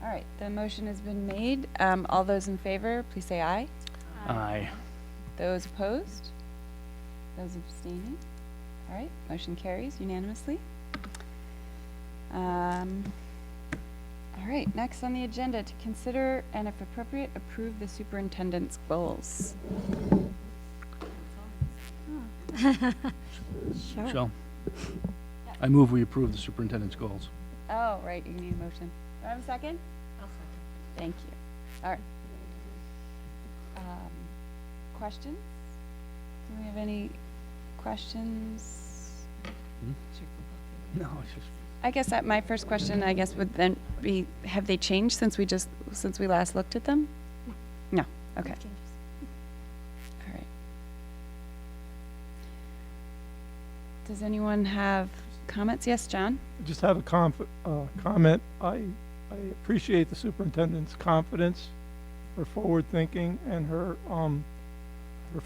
All right, the motion has been made. All those in favor, please say aye. Aye. Those opposed? Those abstaining? All right, motion carries unanimously. All right, next on the agenda, to consider and if appropriate, approve the superintendent's goals. Michelle? I move we approve the superintendent's goals. Oh, right, you need a motion. Do I have a second? I'll second. Thank you. All right. Questions? Do we have any questions? No, it's just. I guess that my first question, I guess, would then be, have they changed since we last looked at them? No. Okay. All right. Does anyone have comments? Yes, John? Just have a comment. I appreciate the superintendent's confidence, her forward thinking, and her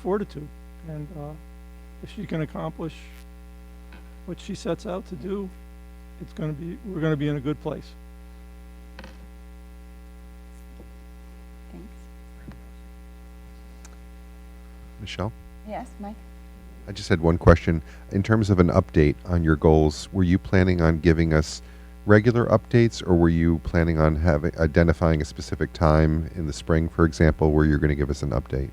fortitude. And if she can accomplish what she sets out to do, we're going to be in a good place. Thanks. Michelle? Yes, Mike? I just had one question. In terms of an update on your goals, were you planning on giving us regular updates, or were you planning on identifying a specific time in the spring, for example, where you're going to give us an update?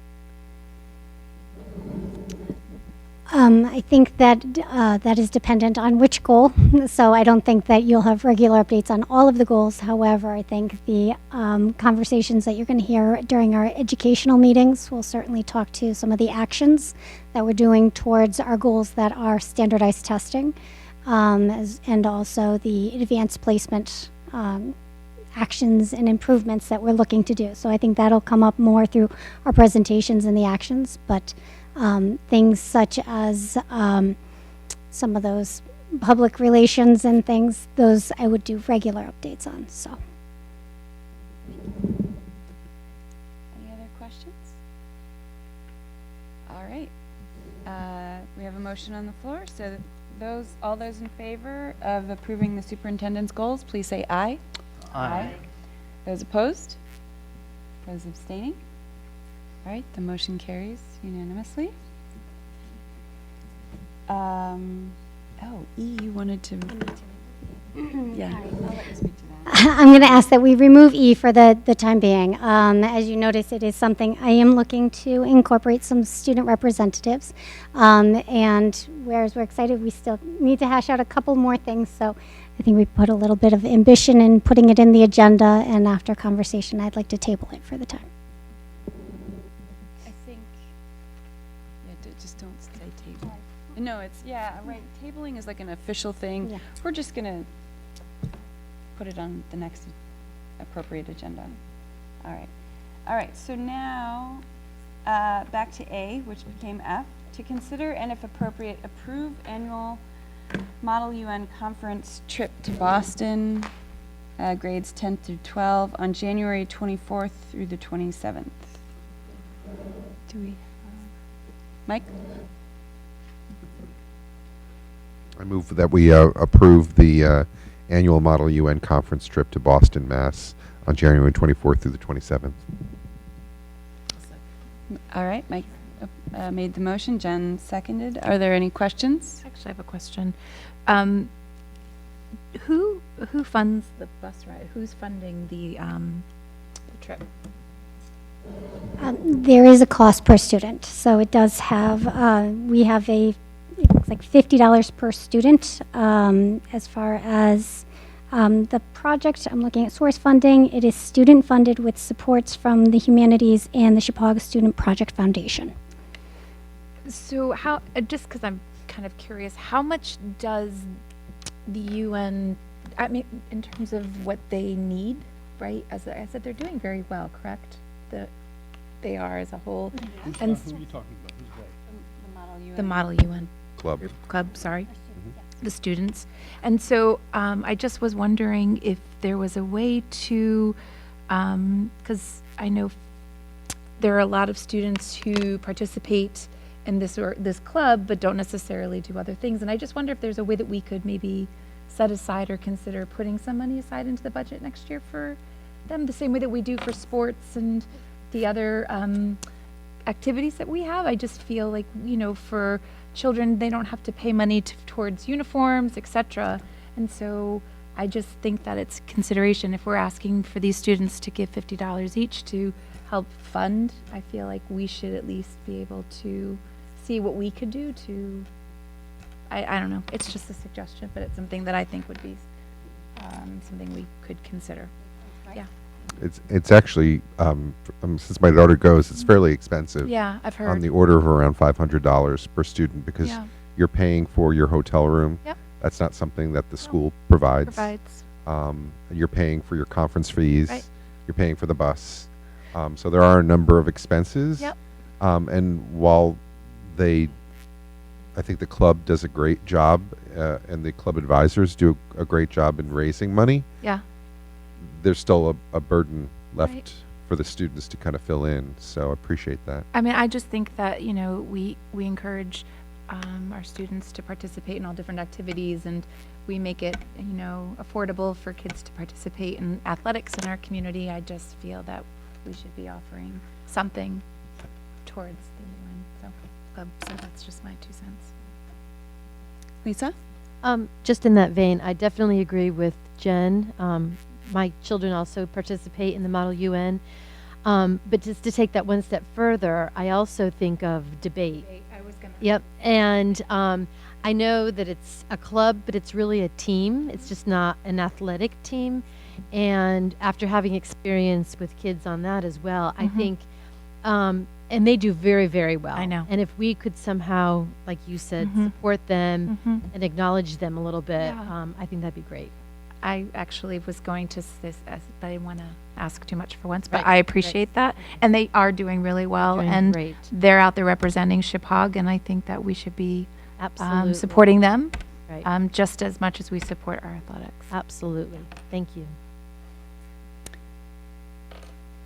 I think that that is dependent on which goal. So I don't think that you'll have regular updates on all of the goals. However, I think the conversations that you're going to hear during our educational meetings will certainly talk to some of the actions that we're doing towards our goals that are standardized testing, and also the advanced placement actions and improvements that we're looking to do. So I think that'll come up more through our presentations and the actions, but things such as some of those public relations and things, those I would do regular updates on, so. Any other questions? All right. We have a motion on the floor, so all those in favor of approving the superintendent's goals, please say aye. Aye. Those opposed? Those abstaining? All right, the motion carries unanimously. E, you wanted to. Yeah, I'll let you speak to that. I'm going to ask that we remove E for the time being. As you notice, it is something I am looking to incorporate some student representatives. And whereas we're excited, we still need to hash out a couple more things. So I think we put a little bit of ambition in putting it in the agenda. And after conversation, I'd like to table it for the time. I think, just don't say table. No, it's, right, tabling is like an official thing. Yeah. We're just gonna put it on the next appropriate agenda. All right, so now, back to A, which became F, to consider and if appropriate, approve annual Model UN conference trip to Boston, grades 10 through 12, on January 24th through the 27th. Do we, Mike? I move that we approve the annual Model UN conference trip to Boston, Mass. On January 24th through the 27th. All right, Mike made the motion, Jen seconded. Are there any questions? Actually, I have a question. Who funds the bus ride? Who's funding the trip? There is a cost per student. So it does have, we have it looks like $50 per student. As far as the project, I'm looking at source funding. It is student funded with supports from the Humanities and the Chicago Student Project Foundation. So how, just because I'm kind of curious, how much does the UN, I mean, in terms of what they need, right? As I said, they're doing very well, correct? They are as a whole. And Who are you talking about? Who's they? the Model UN Club. Sorry. The students. And so I just was wondering if there was a way to, because I know there are a lot of students who participate in this club but don't necessarily do other things. And I just wonder if there's a way that we could maybe set aside or consider putting some money aside into the budget next year for them, the same way that we do for sports and the other activities that we have. I just feel like, for children, they don't have to pay money towards uniforms, etc. And so I just think that it's consideration. If we're asking for these students to give $50 each to help fund, I feel like we should at least be able to see what we could do to, I don't know, it's just a suggestion, but it's something that I think would be something we could consider. Yeah. It's actually, since my daughter goes, it's fairly expensive. Yeah, I've heard. On the order of around $500 per student because Yeah. you're paying for your hotel room. Yep. That's not something that the school provides. Provides. You're paying for your conference fees. Right. You're paying for the bus. So there are a number of expenses. Yep. And while I think the club does a great job, and the club advisors do a great job in raising money, Yeah. there's still a burden left Right. for the students to kind of fill in. So I appreciate that. I mean, I just think that, we encourage our students to participate in all different activities, and we make it, affordable for kids to participate in athletics in our community. I just feel that we should be offering something towards the UN club. So that's just my 2 cents. Lisa? Just in that vein, I definitely agree with Jen. My children also participate in the Model UN. But just to take that one step further, I also think of debate. I was gonna. Yep. And I know that it's a club, but it's really a team. It's just not an athletic team. And after having experience with kids on that as well, I think, and they do very, very well. I know. And if we could somehow, like you said, support them and acknowledge them a little bit, Yeah. I think that'd be great. I actually was going to say, but I didn't want to ask too much for once, but Right, I appreciate that. And they are doing really well, Doing and great. they're out there representing Chippewa, and I think that we should be Absolutely. supporting them Right. just as much as we support our athletics. Absolutely. Thank you.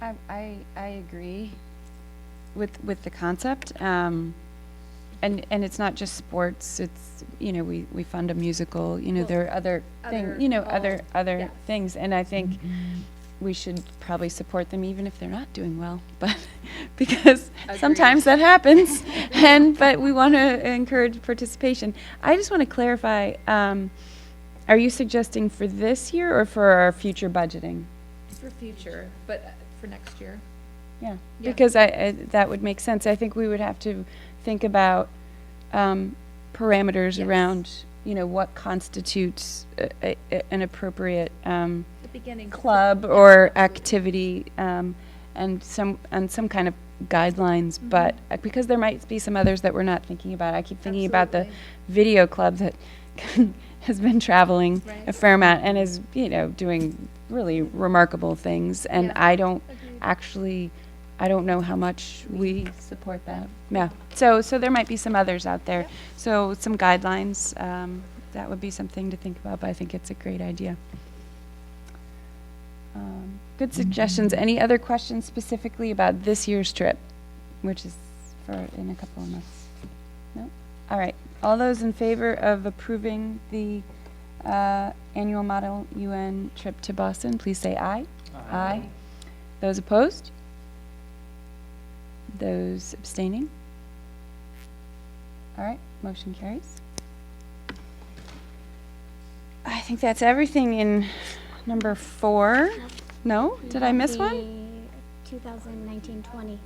I agree with the concept. And it's not just sports, it's, we fund a musical, there are other things, other things. And I think we should probably support them even if they're not doing well, but because sometimes that happens. But we want to encourage participation. I just want to clarify, are you suggesting for this year or for our future budgeting? For future, but for next year. Yeah, Yeah. because that would make sense. I think we would have to think about parameters Yes. around, what constitutes an appropriate The beginning. club or activity, and some kind of guidelines. But because there might be some others that we're not thinking about, I keep thinking about the video club that has been traveling a fair amount and is, doing really remarkable things. And Yeah. I don't know how much we support that. Yeah. So there might be some others out there. So some guidelines, that would be something to think about, but I think it's a great idea. Good suggestions. Any other questions specifically about this year's trip, which is in a couple of months? No? All right. All those in favor of approving the annual Model UN trip to Boston, please say aye. Aye. Those opposed? Those abstaining? All right, motion carries. I think that's everything in number 4. No? Did I miss one? 2019-20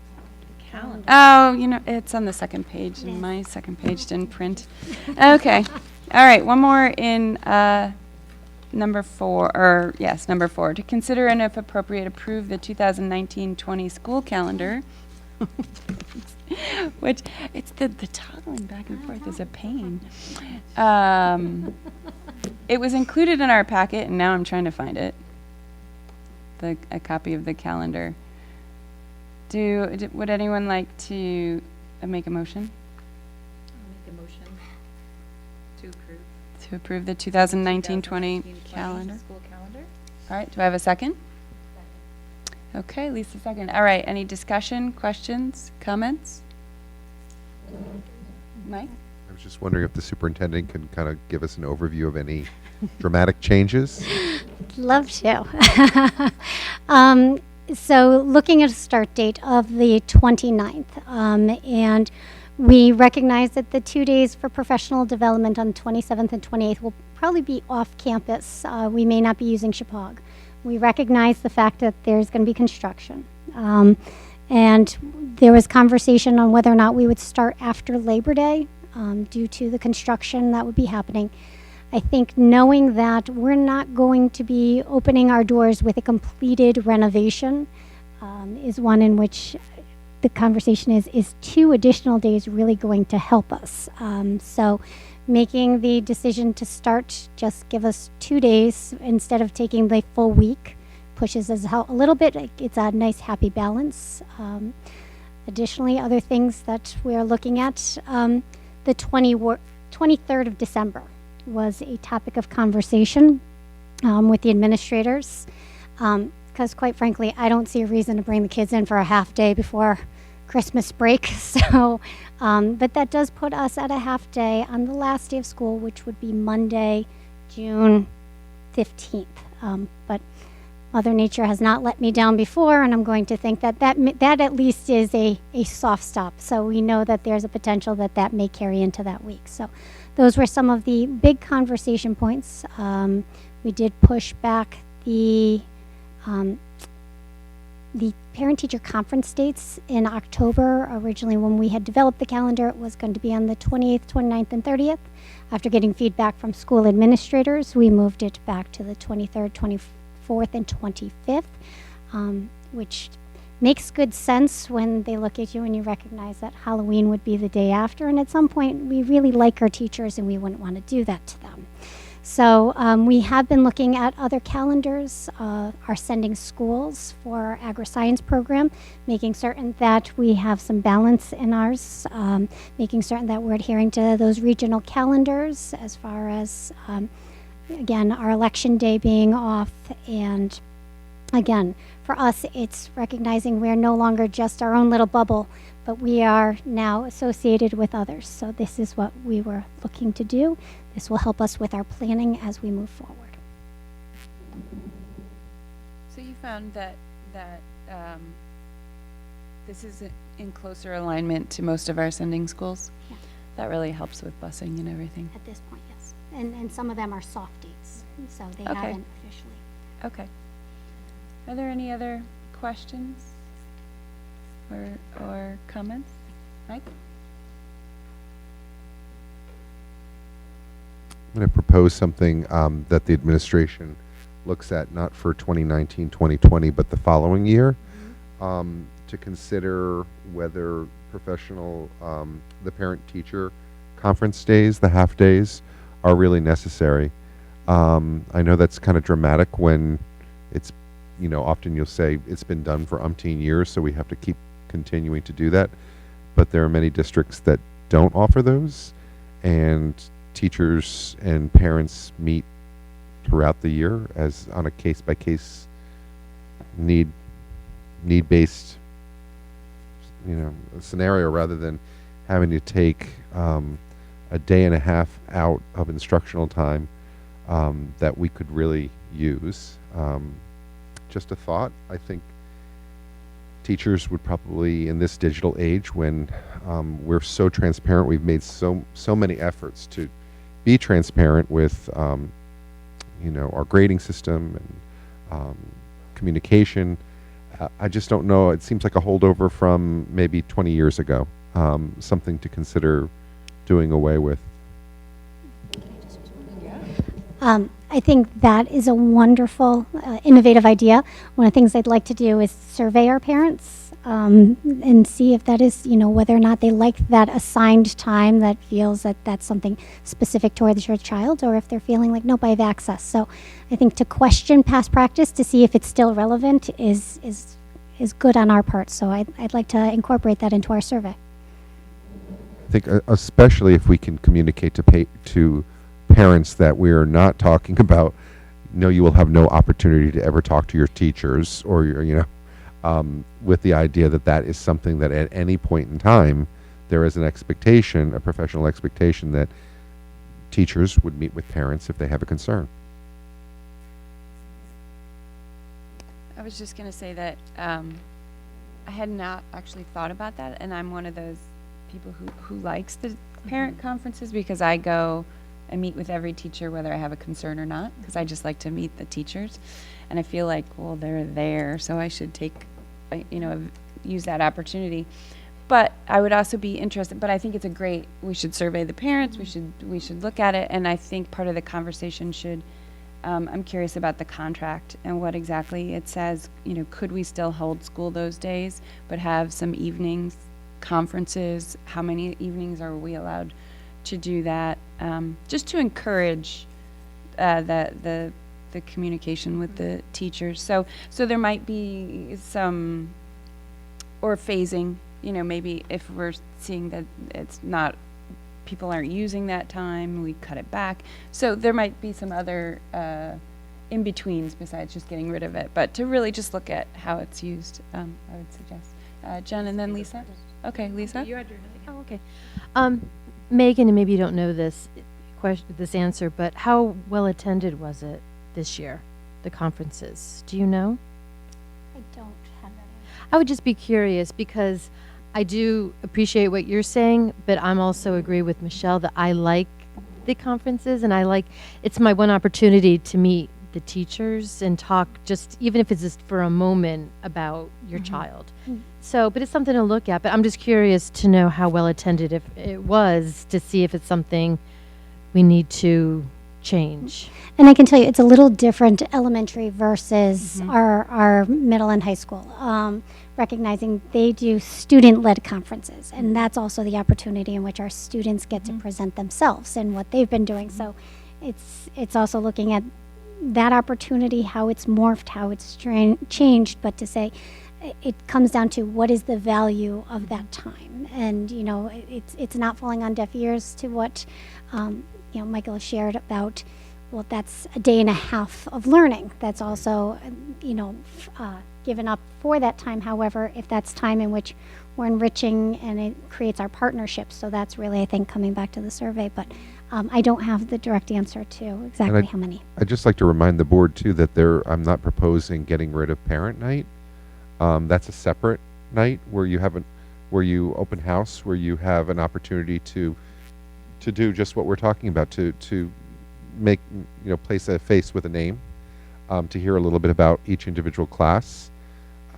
calendar. Oh, it's on the second page, and my second page didn't print. Okay. All right, one more in number 4, number 4. To consider and if appropriate, approve the 2019-20 school calendar. Which, it's the toggling back and forth is a pain. It was included in our packet, and now I'm trying to find it. A copy of the calendar. Would anyone like to make a motion? I'll make a motion to approve. To approve the 2019-20 calendar? School calendar. All right, do I have a second? Okay, Lisa second. All right, any discussion, questions, comments? Mike? I was just wondering if the superintendent can kind of give us an overview of any dramatic changes. Love to. So looking at a start date of the 29th, and we recognize that the 2 days for professional development on the 27th and 28th will probably be off campus. We may not be using Chippewa. We recognize the fact that there's going to be construction. And there was conversation on whether or not we would start after Labor Day due to the construction that would be happening. I think knowing that we're not going to be opening our doors with a completed renovation is one in which the conversation is 2 additional days really going to help us. So making the decision to start, just give us 2 days instead of taking the full week, pushes us out a little bit. It's a nice happy balance. Additionally, other things that we're looking at, the 23rd of December was a topic of conversation with the administrators, because quite frankly, I don't see a reason to bring the kids in for a half day before Christmas break. So, but that does put us at a half day on the last day of school, which would be Monday, June 15th. But Mother Nature has not let me down before, and I'm going to think that at least is a soft stop. So we know that there's a potential that may carry into that week. So those were some of the big conversation points. We did push back the parent-teacher conference dates in October. Originally, when we had developed the calendar, it was going to be on the 28th, 29th, and 30th. After getting feedback from school administrators, we moved it back to the 23rd, 24th, and 25th, which makes good sense when they look at you and you recognize that Halloween would be the day after. And at some point, we really like our teachers and we wouldn't want to do that to them. So we have been looking at other calendars, our sending schools for our agri-science program, making certain that we have some balance in ours, making certain that we're adhering to those regional calendars as far as, again, our election day being off. And again, for us, it's recognizing we're no longer just our own little bubble, but we are now associated with others. So this is what we were looking to do. This will help us with our planning as we move forward. So you found that this is in closer alignment to most of our sending schools? Yeah. That really helps with busing and everything. At this point, yes. And some of them are soft dates, so they Okay. haven't officially. Okay. Are there any other questions or comments? Mike? I'm going to propose something that the administration looks at, not for 2019, 2020, but the following year, to consider whether the parent-teacher conference days, the half days, are really necessary. I know that's kind of dramatic when it's, often you'll say it's been done for umpteen years, so we have to keep continuing to do that. But there are many districts that don't offer those, and teachers and parents meet throughout the year as on a case-by-case need-based scenario, rather than having to take a day and a half out of instructional time that we could really use. Just a thought. I think teachers would probably, in this digital age when we're so transparent, we've made so many efforts to be transparent with our grading system and communication. I just don't know. It seems like a holdover from maybe 20 years ago. Something to consider doing away with. I think that is a wonderful, innovative idea. One of the things I'd like to do is survey our parents and see if that is, whether or not they like that assigned time that feels that that's something specific towards your child, or if they're feeling like, nope, I have access. So I think to question past practice to see if it's still relevant is good on our part. So I'd like to incorporate that into our survey. I think especially if we can communicate to parents that we're not talking about, you will have no opportunity to ever talk to your teachers, or with the idea that that is something that at any point in time there is an expectation, a professional expectation, that teachers would meet with parents if they have a concern. I was just going to say that I had not actually thought about that, and I'm one of those people who likes the parent conferences, because I go and meet with every teacher whether I have a concern or not, because I just like to meet the teachers, and I feel like, well, they're there, so I should use that opportunity. But I would also be interested, but I think we should survey the parents, we should look at it, and I think part of the conversation should, I'm curious about the contract and what exactly it says. Could we still hold school those days, but have some evenings, conferences? How many evenings are we allowed to do that? Just to encourage the communication with the teachers. So there might be some, or phasing, maybe if we're seeing that it's not, people aren't using that time, we cut it back. So there might be some other in-betweens besides just getting rid of it. But to really just look at how it's used, I would suggest. Jen, and then Lisa? Okay, Lisa? You had your hand again. Oh, okay. Megan, and maybe you don't know this answer, but how well attended was it this year, the conferences? Do you know? I don't have that. I would just be curious, because I do appreciate what you're saying, but I'm also agree with Michelle that I like the conferences, and it's my one opportunity to meet the teachers and talk, just even if it's just for a moment, about your child. So, but it's something to look at. But I'm just curious to know how well attended if it was, to see if it's something we need to change. And I can tell you, it's a little different elementary versus our middle and high school. Recognizing they do student-led conferences, and that's also the opportunity in which our students get to present themselves and what they've been doing. So it's also looking at that opportunity, how it's morphed, how it's changed, but to say it comes down to what is the value of that time. And, you know, it's not falling on deaf ears to what, you know, Michael has shared about, well, that's a day and a half of learning. That's also, you know, given up for that time. However, if that's time in which we're enriching and it creates our partnerships. So that's really, I think, coming back to the survey. But I don't have the direct answer to exactly how many. I'd just like to remind the board too that I'm not proposing getting rid of parent night. That's a separate night where you open house, where you have an opportunity to do just what we're talking about, to make, you know, place a face with a name, to hear a little bit about each individual class,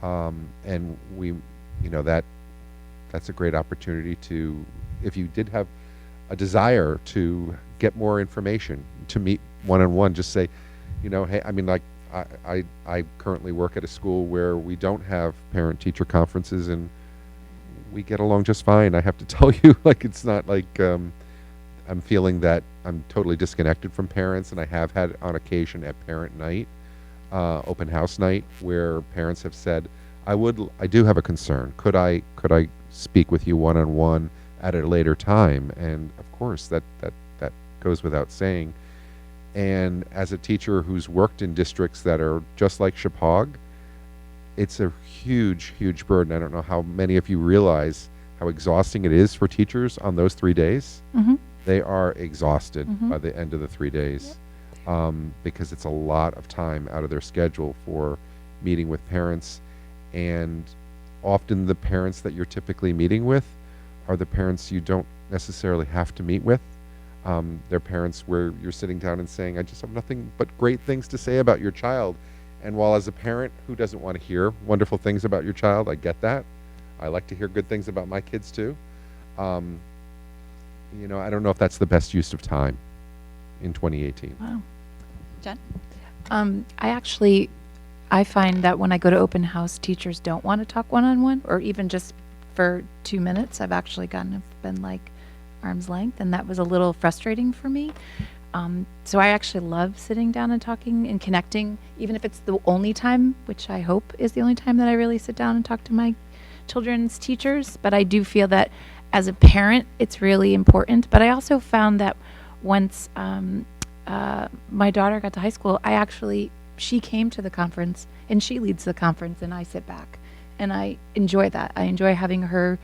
and we, you know, that's a great opportunity to, if you did have a desire to get more information, to meet one-on-one, just say, you know, hey, I mean, like, I currently work at a school where we don't have parent-teacher conferences, and we get along just fine. I have to tell you, like, it's not like I'm feeling that I'm totally disconnected from parents, and I have had on occasion at parent night, open house night, where parents have said, I do have a concern. Could I speak with you one-on-one at a later time? And of course, that goes without saying. And as a teacher who's worked in districts that are just like Chapag, it's a huge, huge burden. I don't know how many of you realize how exhausting it is for teachers on those 3 days. Mm-hmm. They are exhausted Mhm. by the end of the 3 days, because it's a lot of time out of their schedule for meeting with parents. And often the parents that you're typically meeting with are the parents you don't necessarily have to meet with. They're parents where you're sitting down and saying, I just have nothing but great things to say about your child. And while as a parent who doesn't want to hear wonderful things about your child, I get that. I like to hear good things about my kids too. You know, I don't know if that's the best use of time in 2018. Wow. Jen? I find that when I go to open house, teachers don't want to talk one-on-one, or even just for 2 minutes. I've actually been like arm's length, and that was a little frustrating for me. So I actually love sitting down and talking and connecting, even if it's the only time, which I hope is the only time that I really sit down and talk to my children's teachers. But I do feel that as a parent, it's really important. But I also found that once my daughter got to high school, she came to the conference, and she leads the conference, and I sit back. And I enjoy that. I enjoy having her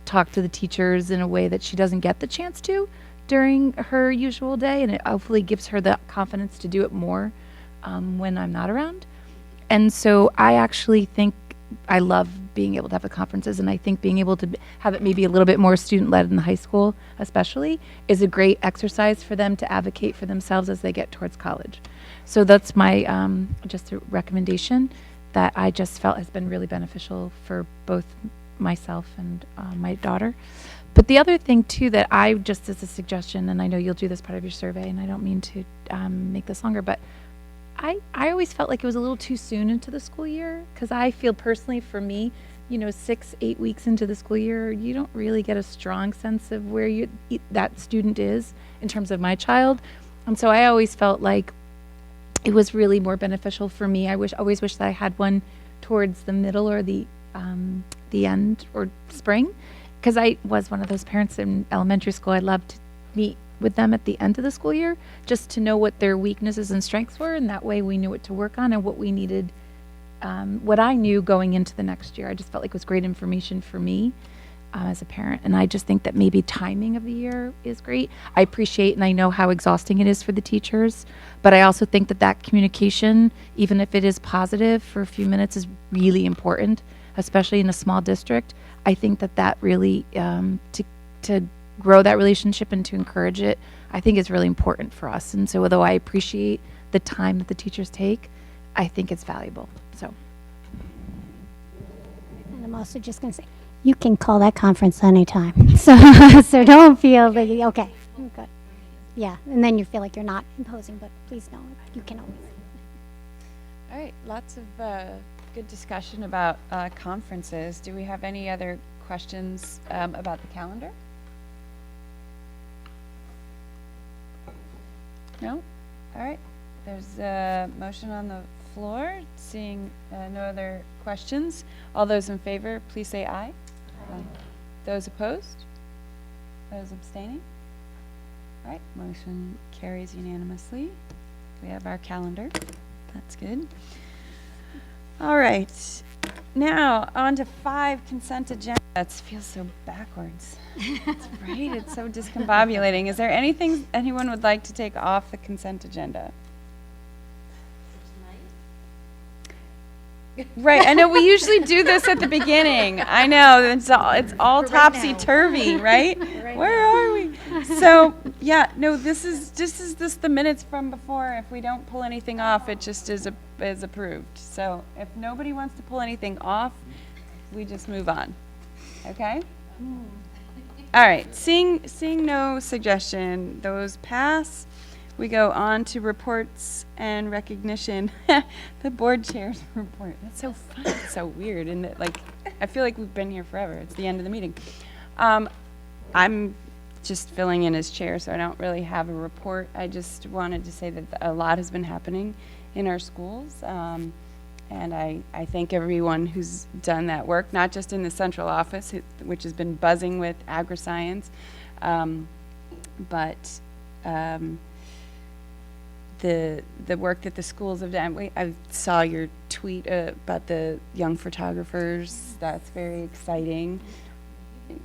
talk to the teachers in a way that she doesn't get the chance to during her usual day, and it hopefully gives her the confidence to do it more when I'm not around. And so I actually think I love being able to have the conferences, and I think being able to have it maybe a little bit more student-led in the high school especially is a great exercise for them to advocate for themselves as they get towards college. So that's my just a recommendation that I just felt has been really beneficial for both myself and my daughter. But the other thing too that I just as a suggestion, and I know you'll do this part of your survey, and I don't mean to make this longer, but I always felt like it was a little too soon into the school year, because I feel personally for me, 6-8 weeks into the school year, you don't really get a strong sense of where that student is in terms of my child. And so I always felt like it was really more beneficial for me. I always wish that I had one towards the middle or the end or spring, because I was one of those parents in elementary school. I loved to meet with them at the end of the school year just to know what their weaknesses and strengths were, and that way we knew what to work on and what we needed, what I knew going into the next year. I just felt like it was great information for me as a parent, and I just think that maybe timing of the year is great. I appreciate and I know how exhausting it is for the teachers, but I also think that communication, even if it is positive for a few minutes, is really important, especially in a small district. I think that really, to grow that relationship and to encourage it, I think is really important for us. And so although I appreciate the time that the teachers take, I think it's valuable. So. And I'm also just going to say, you can call that conference anytime. So don't feel that, okay, good. Yeah, and then you feel like you're not imposing, but please know, you can always. All right, lots of good discussion about conferences. Do we have any other questions about the calendar? No? All right. There's a motion on the floor. Seeing no other questions, all those in favor, please say aye. Aye. Those opposed? Those abstaining? All right, motion carries unanimously. We have our calendar. That's good. All right. Now, on to 5 consent agenda. That feels so backwards. That's right. It's so discombobulating. Is there anything anyone would like to take off the consent agenda? Right. I know we usually do this at the beginning. I know it's all topsy-turvy, right? Where are we? So, yeah, no, this is the minutes from before. If we don't pull anything off, it just is approved. So, if nobody wants to pull anything off, we just move on. Okay? All right. Seeing no suggestion, those pass. We go on to reports and recognition. The board chair's report. That's so fun. It's so weird, isn't it? Like, I feel like we've been here forever. It's the end of the meeting. I'm just filling in as chair, so I don't really have a report. I just wanted to say that a lot has been happening in our schools. And I thank everyone who's done that work, not just in the central office, which has been buzzing with Agriscience, but the work that the schools have done. I saw your tweet about the young photographers. That's very exciting.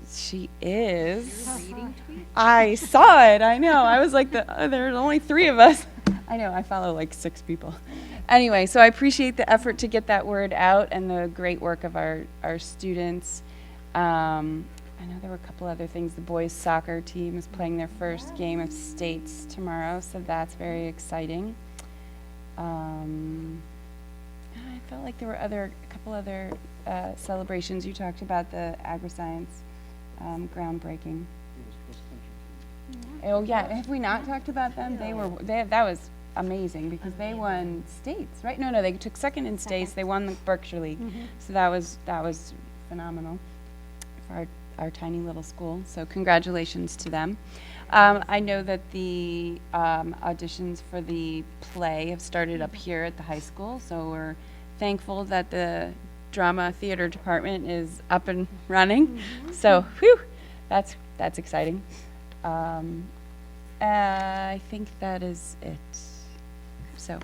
She is. I saw it. I know. I was like, there's only 3 of us. I know. I follow like 6 people. Anyway, so I appreciate the effort to get that word out and the great work of our students. I know there were a couple other things. The boys soccer team is playing their first game of states tomorrow, so that's very exciting. I felt like there were a couple other celebrations. You talked about the Agriscience groundbreaking. Oh yeah, have we not talked about them? That was amazing because they won states, right? No, they took second in states. They won the Berkshire League, so that was phenomenal for our tiny little school. So congratulations to them. I know that the auditions for the play have started up here at the high school, so we're thankful that the drama theater department is up and running. So, whew, that's exciting. I think that is it. So,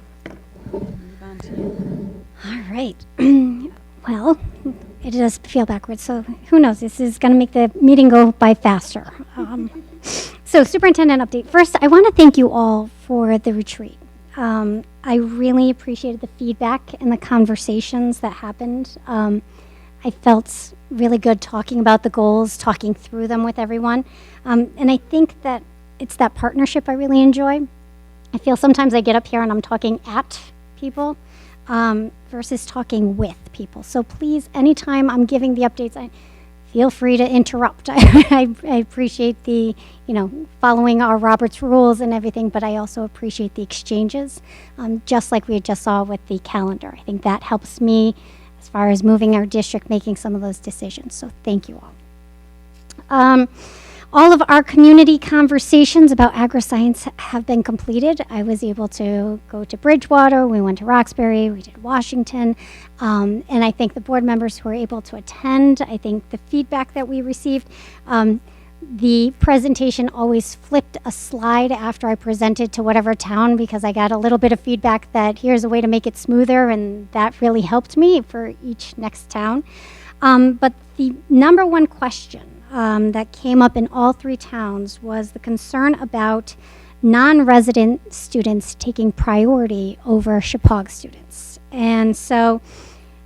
move on to you. All right. Well, it does feel backwards, so who knows? This is going to make the meeting go by faster. So, superintendent update. First, I want to thank you all for the retreat. I really appreciated the feedback and the conversations that happened. I felt really good talking about the goals, talking through them with everyone. And I think that it's that partnership I really enjoy. I feel sometimes I get up here and I'm talking at people versus talking with people. So please, anytime I'm giving the updates, feel free to interrupt. I appreciate the, following our Robert's rules and everything, but I also appreciate the exchanges, just like we just saw with the calendar. I think that helps me as far as moving our district, making some of those decisions. So thank you all. All of our community conversations about Agriscience have been completed. I was able to go to Bridgewater, we went to Roxbury, we did Washington, and I thank the board members who were able to attend. I think the feedback that we received, the presentation always flipped a slide after I presented to whatever town because I got a little bit of feedback that here's a way to make it smoother, and that really helped me for each next town. But the number one question that came up in all 3 towns was the concern about non-resident students taking priority over Chappaqua students. And so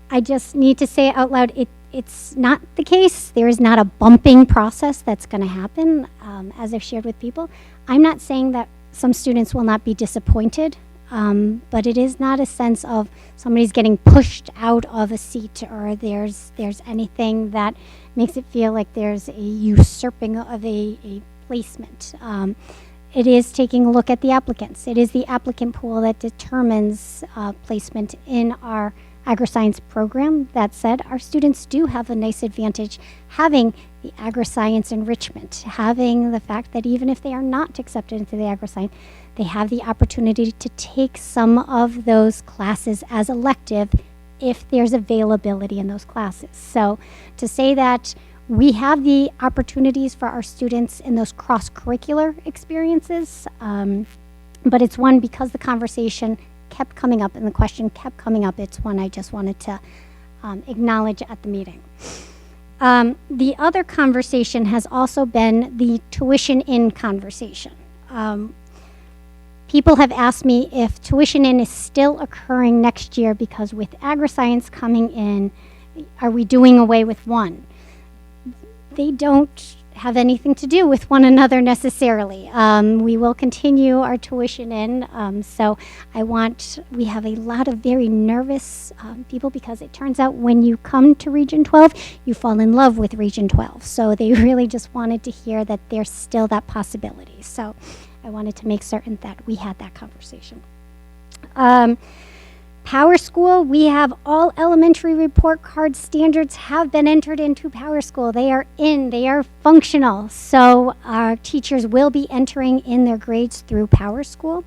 I just need to say out loud, it's not the case. There is not a bumping process that's going to happen, as I've shared with people. I'm not saying that some students will not be disappointed, but it is not a sense of somebody's getting pushed out of a seat or there's anything that makes it feel like there's a usurping of a placement. It is taking a look at the applicants. It is the applicant pool that determines placement in our agri-science program. That said, our students do have a nice advantage having the agri-science enrichment, having the fact that even if they are not accepted into the agri-science, they have the opportunity to take some of those classes as elective if there's availability in those classes. So to say that we have the opportunities for our students in those cross-curricular experiences, but it's one because the conversation kept coming up and the question kept coming up. It's one I just wanted to acknowledge at the meeting. The other conversation has also been the tuition in conversation. People have asked me if tuition in is still occurring next year because with agri-science coming in, are we doing away with one? They don't have anything to do with one another necessarily. We will continue our tuition in. So we have a lot of very nervous people because it turns out when you come to Region 12, you fall in love with Region 12. So they really just wanted to hear that there's still that possibility. So I wanted to make certain that we had that conversation. Powerschool, we have all elementary report card standards have been entered into Powerschool. They are in, they are functional. So our teachers will be entering in their grades through Powerschool.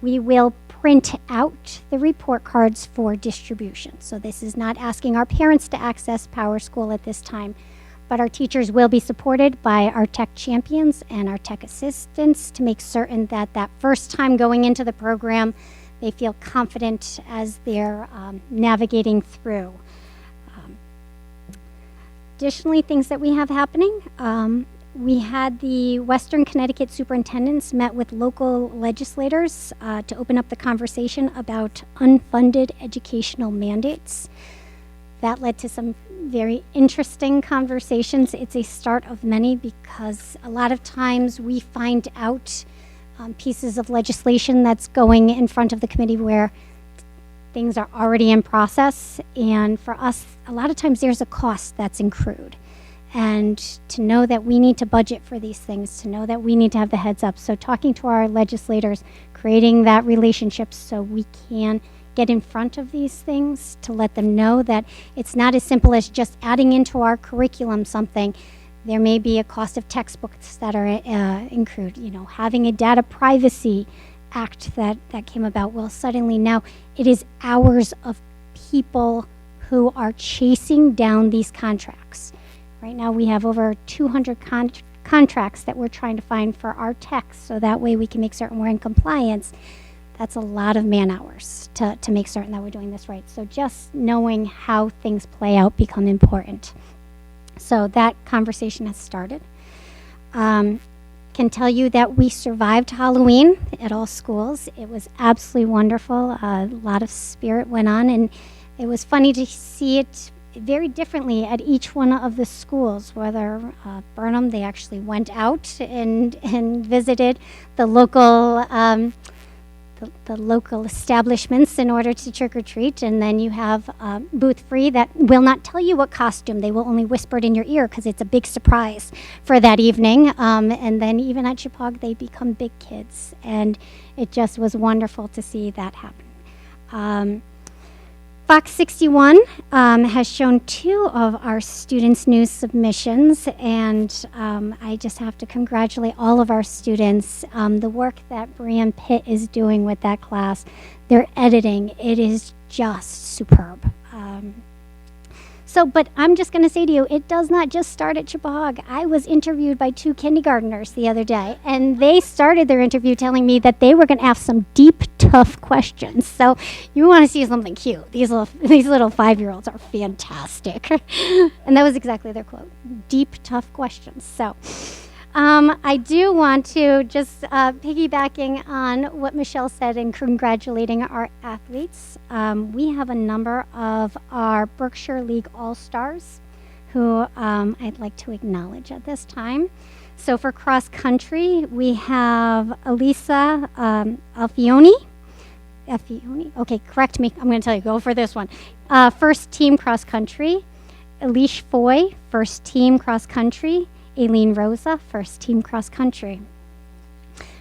We will print out the report cards for distribution. So this is not asking our parents to access Powerschool at this time, but our teachers will be supported by our tech champions and our tech assistants to make certain that that first time going into the program, they feel confident as they're navigating through. Additionally, things that we have happening, we had the Western Connecticut superintendents met with local legislators to open up the conversation about unfunded educational mandates. That led to some very interesting conversations. It's a start of many because a lot of times we find out pieces of legislation that's going in front of the committee where things are already in process. And for us, a lot of times there's a cost that's accrued. And to know that we need to budget for these things, to know that we need to have the heads up. So talking to our legislators, creating that relationship so we can get in front of these things, to let them know that it's not as simple as just adding into our curriculum something. There may be a cost of textbooks that are incurred, having a data privacy act that came about. Well, suddenly now it is hours of people who are chasing down these contracts. Right now we have over 200 contracts that we're trying to find for our techs, so that way we can make certain we're in compliance. That's a lot of man hours to make certain that we're doing this right. So just knowing how things play out become important. So that conversation has started. Can tell you that we survived Halloween at all schools. It was absolutely wonderful. A lot of spirit went on, and it was funny to see it very differently at each one of the schools. Whether Burnham, they actually went out and visited the local the local establishments in order to trick or treat, and then you have Booth Free that will not tell you what costume. They will only whisper it in your ear because it's a big surprise for that evening. And then even at Chippewa, they become big kids, and it just was wonderful to see that happen. Fox 61 has shown 2 of our students' news submissions, and I just have to congratulate all of our students. The work that Brian Pitt is doing with that class, their editing, it is just superb. But I'm just going to say to you, it does not just start at Chippewa. I was interviewed by 2 kindergartners the other day, and they started their interview telling me that they were going to ask some deep, tough questions. So you want to see something cute. These little 5-year-olds are fantastic. And that was exactly their quote, deep, tough questions. So I do want to just piggybacking on what Michelle said and congratulating our athletes. We have a number of our Berkshire League All-Stars who I'd like to acknowledge at this time. So for cross country, we have Elisa Alfioni. Okay, correct me. I'm going to tell you, go for this one. First team cross country. Elish Foy, first team cross country. Aileen Rosa, first team cross country.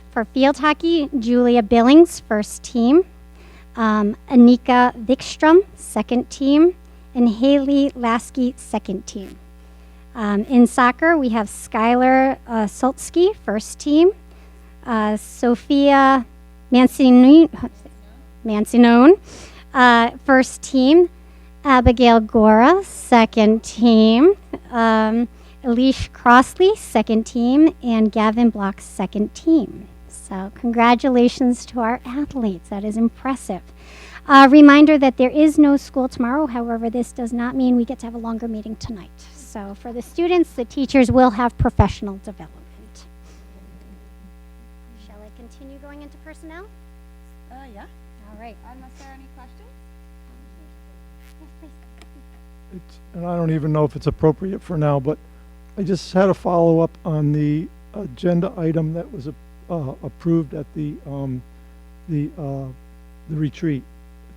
For field hockey, Julia Billings, first team. Anika Vikstrom, second team, and Haley Lasky, second team. In soccer, we have Skylar Soltsky, first team, Sophia Mancinone, first team, Abigail Gora, second team, Elish Crossley, second team, and Gavin Block, second team. So congratulations to our athletes. That is impressive. Reminder that there is no school tomorrow. However, this does not mean we get to have a longer meeting tonight. So for the students, the teachers will have professional development. Shall I continue going into personnel? Yeah. All right. Unless there are any questions? Yes, please. And I don't even know if it's appropriate for now, but I just had a follow-up on the agenda item that was approved at the retreat.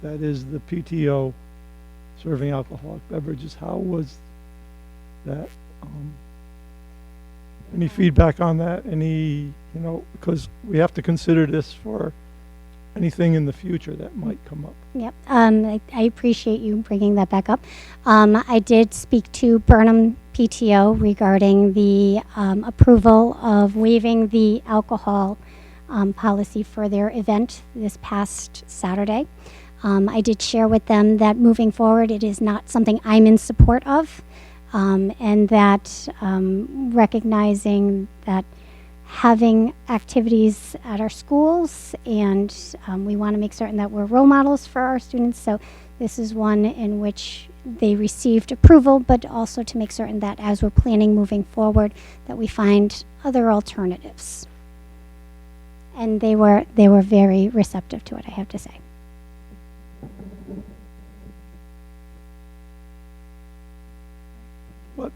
That is the PTO serving alcoholic beverages. How was that? Any feedback on that? Any, because we have to consider this for anything in the future that might come up. Yep. I appreciate you bringing that back up. I did speak to Burnham PTO regarding the approval of waiving the alcohol policy for their event this past Saturday. I did share with them that moving forward, it is not something I'm in support of, and that recognizing that having activities at our schools, and we want to make certain that we're role models for our students. So this is one in which they received approval, but also to make certain that as we're planning moving forward, that we find other alternatives. And they were very receptive to it, I have to say. But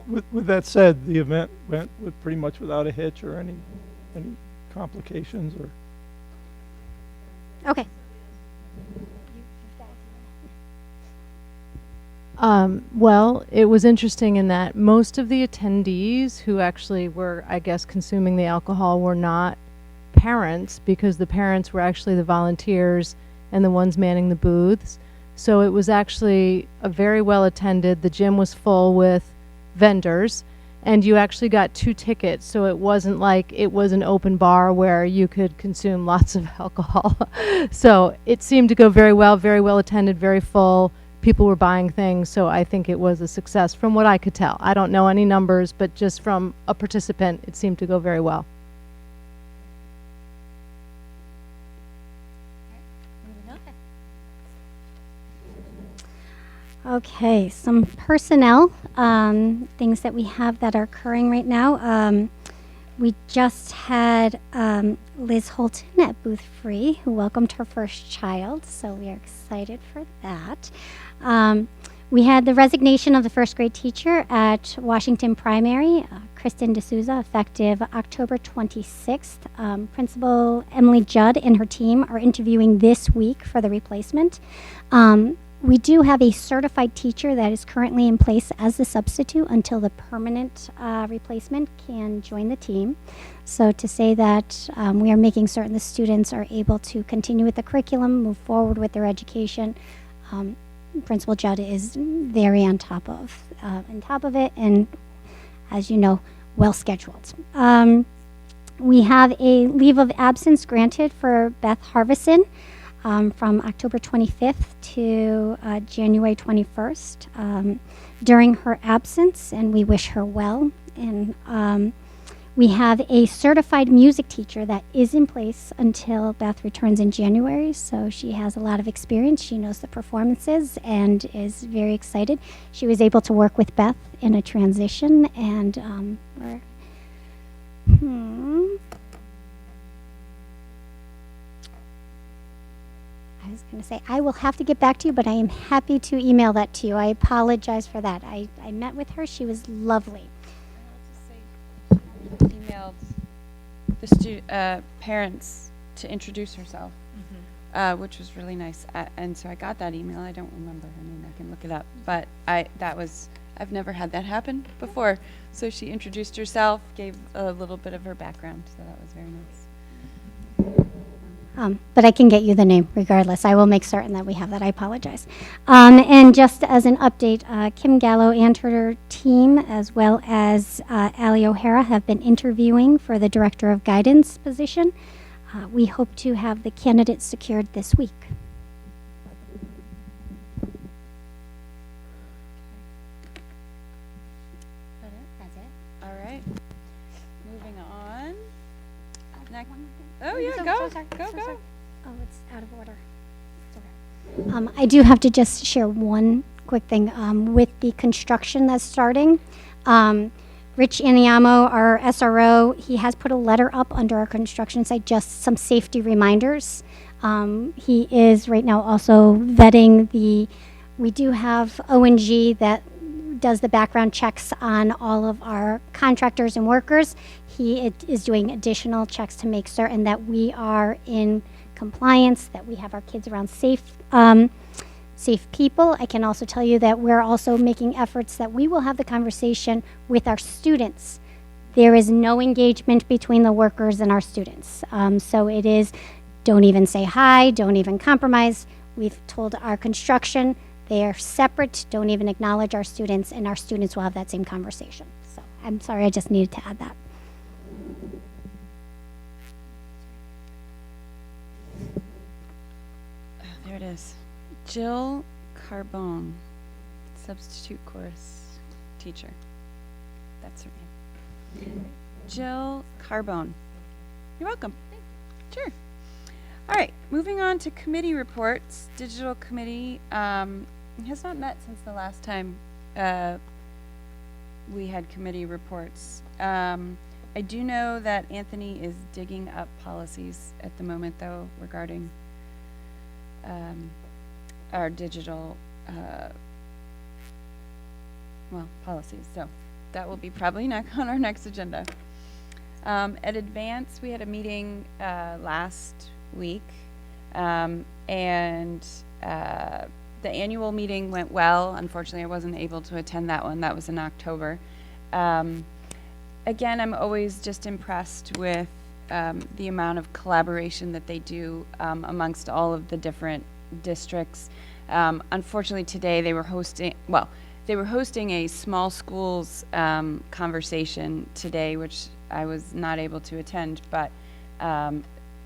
with that said, the event went pretty much without a hitch or any complications or. Okay. Well, it was interesting in that most of the attendees who actually were, I guess, consuming the alcohol were not parents, because the parents were actually the volunteers and the ones manning the booths. So it was actually a very well attended. The gym was full with vendors, and you actually got 2 tickets. So it wasn't like it was an open bar where you could consume lots of alcohol. So it seemed to go very well attended, very full. People were buying things, so I think it was a success from what I could tell. I don't know any numbers, but just from a participant, it seemed to go very well. Okay, some personnel things that we have that are occurring right now. We just had Liz Holton at Booth Free, who welcomed her first child, so we are excited for that. We had the resignation of the first grade teacher at Washington Primary, Kristen D'Souza, effective October 26th. Principal Emily Judd and her team are interviewing this week for the replacement. We do have a certified teacher that is currently in place as the substitute until the permanent replacement can join the team. So to say that we are making certain the students are able to continue with the curriculum, move forward with their education. Principal Judd is very on top of it, and as you know, well scheduled. We have a leave of absence granted for Beth Harvison. From October 25th to January 21st during her absence, and we wish her well. And we have a certified music teacher that is in place until Beth returns in January, so she has a lot of experience. She knows the performances and is very excited. She was able to work with Beth in a transition, and I was going to say, I will have to get back to you, but I am happy to email that to you. I apologize for that. I met with her. She was lovely. Emailed the parents to introduce herself, which was really nice. And so I got that email. I don't remember her name. I can look it up. But I've never had that happen before. So she introduced herself, gave a little bit of her background. So that was very nice. But I can get you the name regardless. I will make certain that we have that. I apologize. And just as an update, Kim Gallo and her team, as well as Ali O'Hara, have been interviewing for the Director of Guidance position. We hope to have the candidates secured this week. That's it. All right. Moving on. Oh, yeah, go. Go. Oh, it's out of order. It's okay. I do have to just share one quick thing with the construction that's starting. Rich Aniamo, our SRO, he has put a letter up under our construction site, just some safety reminders. He is right now also vetting we do have ONG that does the background checks on all of our contractors and workers. He is doing additional checks to make certain that we are in compliance, that we have our kids around safe people. I can also tell you that we're also making efforts that we will have the conversation with our students. There is no engagement between the workers and our students. So it is, don't even say hi, don't even compromise. We've told our construction they are separate, don't even acknowledge our students, and our students will have that same conversation. So I'm sorry, I just needed to add that. There it is. Jill Carbone, substitute course teacher. That's her name. Jill Carbone. You're welcome. Sure. All right, moving on to committee reports. Digital committee has not met since the last time we had committee reports. I do know that Anthony is digging up policies at the moment, though, regarding our digital, policies. So that will be probably on our next agenda. At Advance, we had a meeting last week, and the annual meeting went well. Unfortunately, I wasn't able to attend that one. That was in October. Again, I'm always just impressed with the amount of collaboration that they do amongst all of the different districts. Unfortunately, today they were hosting a small schools conversation today, which I was not able to attend, but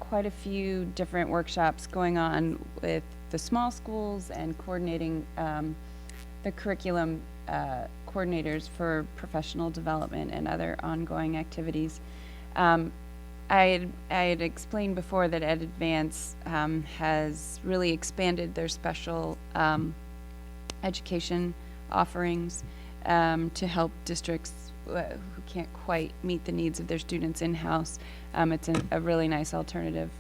quite a few different workshops going on with the small schools and coordinating the curriculum coordinators for professional development and other ongoing activities. I had explained before that Ed Advance has really expanded their special education offerings to help districts who can't quite meet the needs of their students in-house. It's a really nice alternative.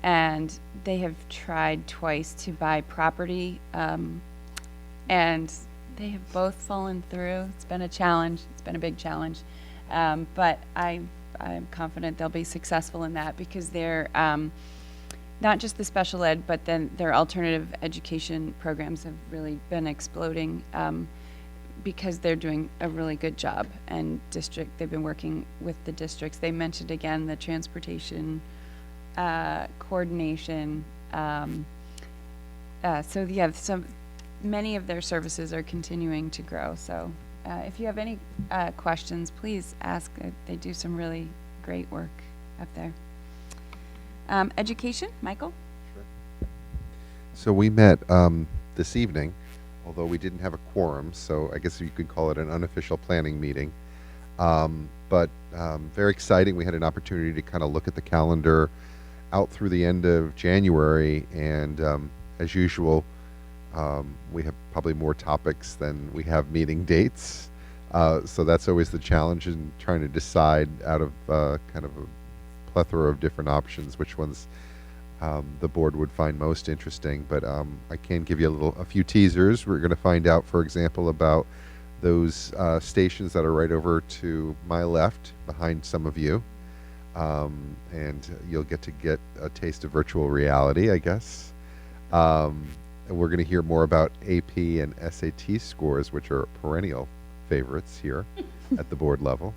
And they have tried twice to buy property, and they have both fallen through. It's been a challenge. It's been a big challenge. But I'm confident they'll be successful in that, because they're not just the special ed, but then their alternative education programs have really been exploding because they're doing a really good job. And they've been working with the districts. They mentioned again the transportation coordination. So yeah, many of their services are continuing to grow. So if you have any questions, please ask. They do some really great work up there. Education, Michael? So we met this evening, although we didn't have a quorum, so I guess you could call it an unofficial planning meeting. But very exciting. We had an opportunity to kind of look at the calendar out through the end of January, and as usual, we have probably more topics than we have meeting dates. So that's always the challenge in trying to decide out of kind of a plethora of different options which ones the board would find most interesting. But I can give you a few teasers. We're going to find out, for example, about those stations that are right over to my left behind some of you. And you'll get a taste of virtual reality, I guess. And we're going to hear more about AP and SAT scores, which are perennial favorites here at the board level.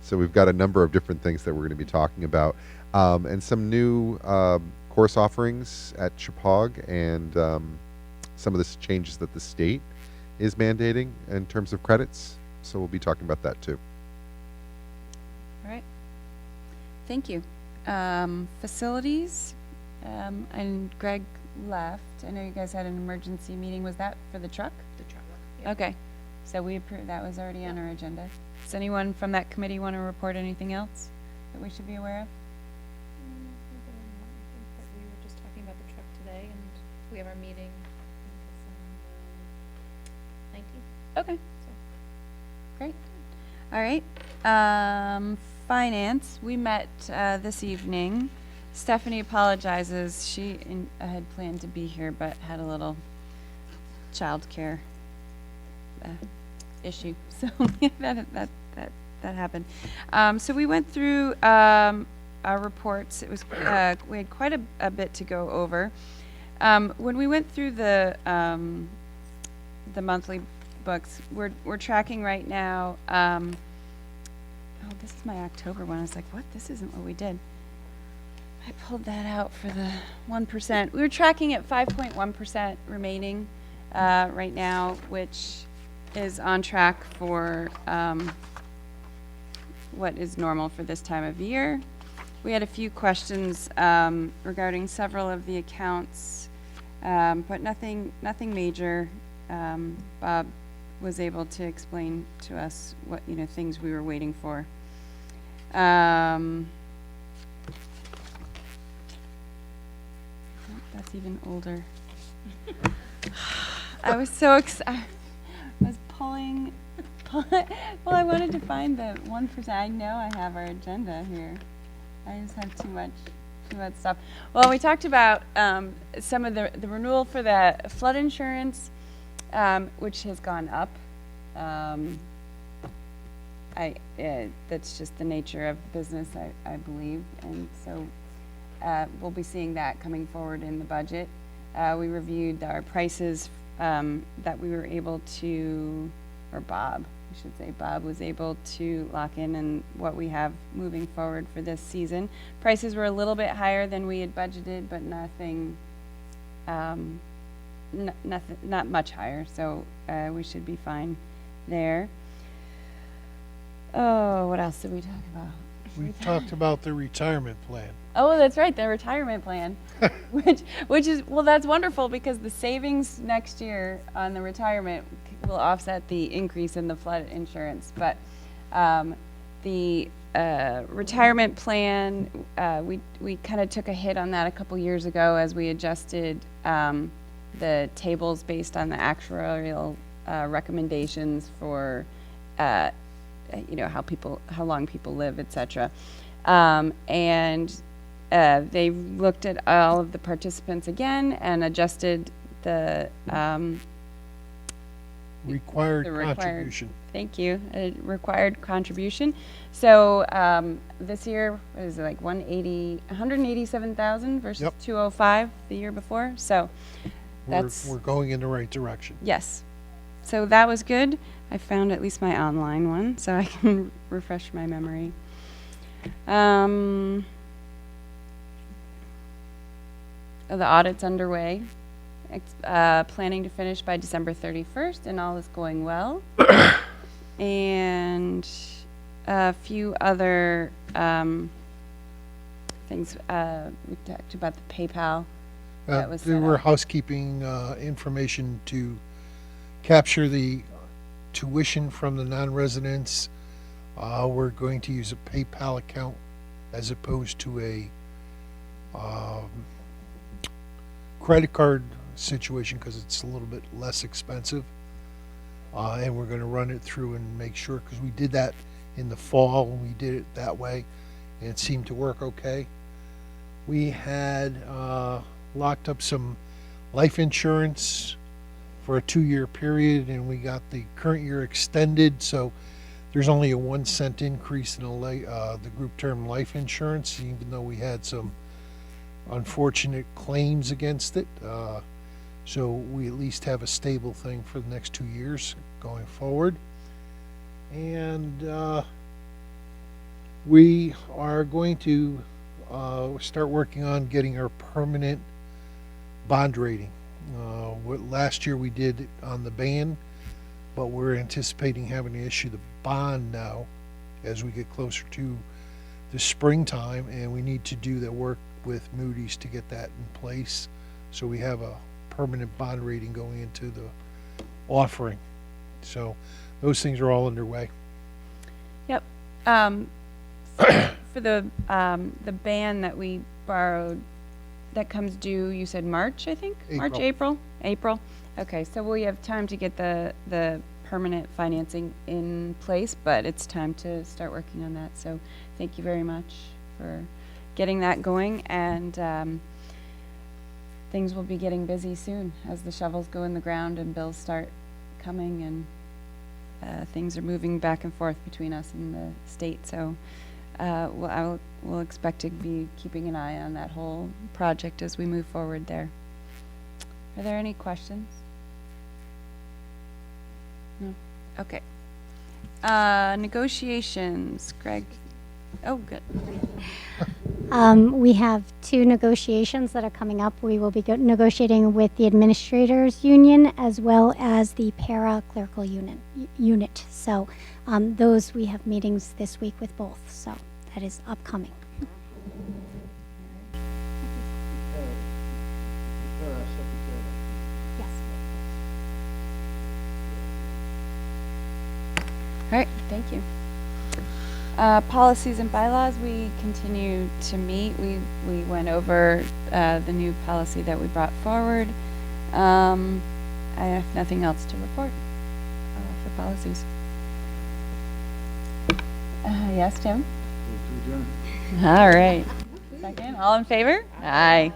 So we've got a number of different things that we're going to be talking about, and some new course offerings at Chippewa, and some of the changes that the state is mandating in terms of credits. So we'll be talking about that too. All right. Thank you. Facilities, and Greg left. I know you guys had an emergency meeting. Was that for the truck? The truck. Okay. So we approved, that was already on our agenda. Does anyone from that committee want to report anything else that we should be aware of? We were just talking about the truck today, and we have our meeting, I think it's on the 19th. Okay. Great. All right. Finance, we met this evening. Stephanie apologizes. She had planned to be here, but had a little childcare issue. So that happened. So we went through our reports. It was we had quite a bit to go over. When we went through the monthly books, we're tracking right now. Oh, this is my October one. I was like, what? This isn't what we did. I pulled that out for the 1%. We were tracking at 5.1% remaining right now, which is on track for what is normal for this time of year. We had a few questions regarding several of the accounts, but nothing major. Bob was able to explain to us what, things we were waiting for. That's even older. I was so excited. I was pulling. Well, I wanted to find the 1%. I know I have our agenda here. I just have too much stuff. Well, we talked about some of the renewal for the flood insurance, which has gone up. That's just the nature of business, I believe, and so we'll be seeing that coming forward in the budget. We reviewed our prices that we were able to, or Bob, I should say, Bob was able to lock in and what we have moving forward for this season. Prices were a little bit higher than we had budgeted, but nothing, not much higher, so we should be fine there. Oh, what else did we talk about? We talked about the retirement plan. Oh, that's right, the retirement plan, which is, well, that's wonderful because the savings next year on the retirement will offset the increase in the flood insurance. But the retirement plan, we kind of took a hit on that a couple years ago as we adjusted the tables based on the actuarial recommendations for how long people live, etc. And they looked at all of the participants again and adjusted the Required contribution. Thank you. Required contribution. So this year is like 187,000 versus Yep. 205 the year before. So that's We're going in the right direction. yes. So that was good. I found at least my online one, so I can refresh my memory. The audit's underway. Planning to finish by December 31st, and all is going well. And a few other things. We talked about the PayPal. That was There set were up. housekeeping information to capture the tuition from the non-residents. We're going to use a PayPal account as opposed to a credit card situation because it's a little bit less expensive. And we're going to run it through and make sure, because we did that in the fall when we did it that way, and it seemed to work okay. We had locked up some life insurance for a 2-year period, and we got the current year extended, so there's only a 1 cent increase in the group term life insurance, even though we had some unfortunate claims against it. So we at least have a stable thing for the next 2 years going forward. And We are going to start working on getting our permanent bond rating. Last year we did it on the ban, but we're anticipating having to issue the bond now as we get closer to the springtime, and we need to do that work with Moody's to get that in place. So we have a permanent bond rating going into the offering. So those things are all underway. Yep. For the ban that we borrowed, that comes due, you said March, I think? March, April? Okay, so we have time to get the permanent financing in place, but it's time to start working on that. So thank you very much for getting that going, and things will be getting busy soon as the shovels go in the ground and bills start coming, and things are moving back and forth between us and the state. So we'll expect to be keeping an eye on that whole project as we move forward there. Are there any questions? No? Okay. Negotiations, Greg. Oh, good. We have 2 negotiations that are coming up. We will be negotiating with the administrators union as well as the para-clerical unit. So those, we have meetings this week with both. So that is upcoming. Yes. All right, thank you. Policies and bylaws, we continue to meet. We went over the new policy that we brought forward. I have nothing else to report for policies. Yes, Tim? All right. Second, all in favor? Aye.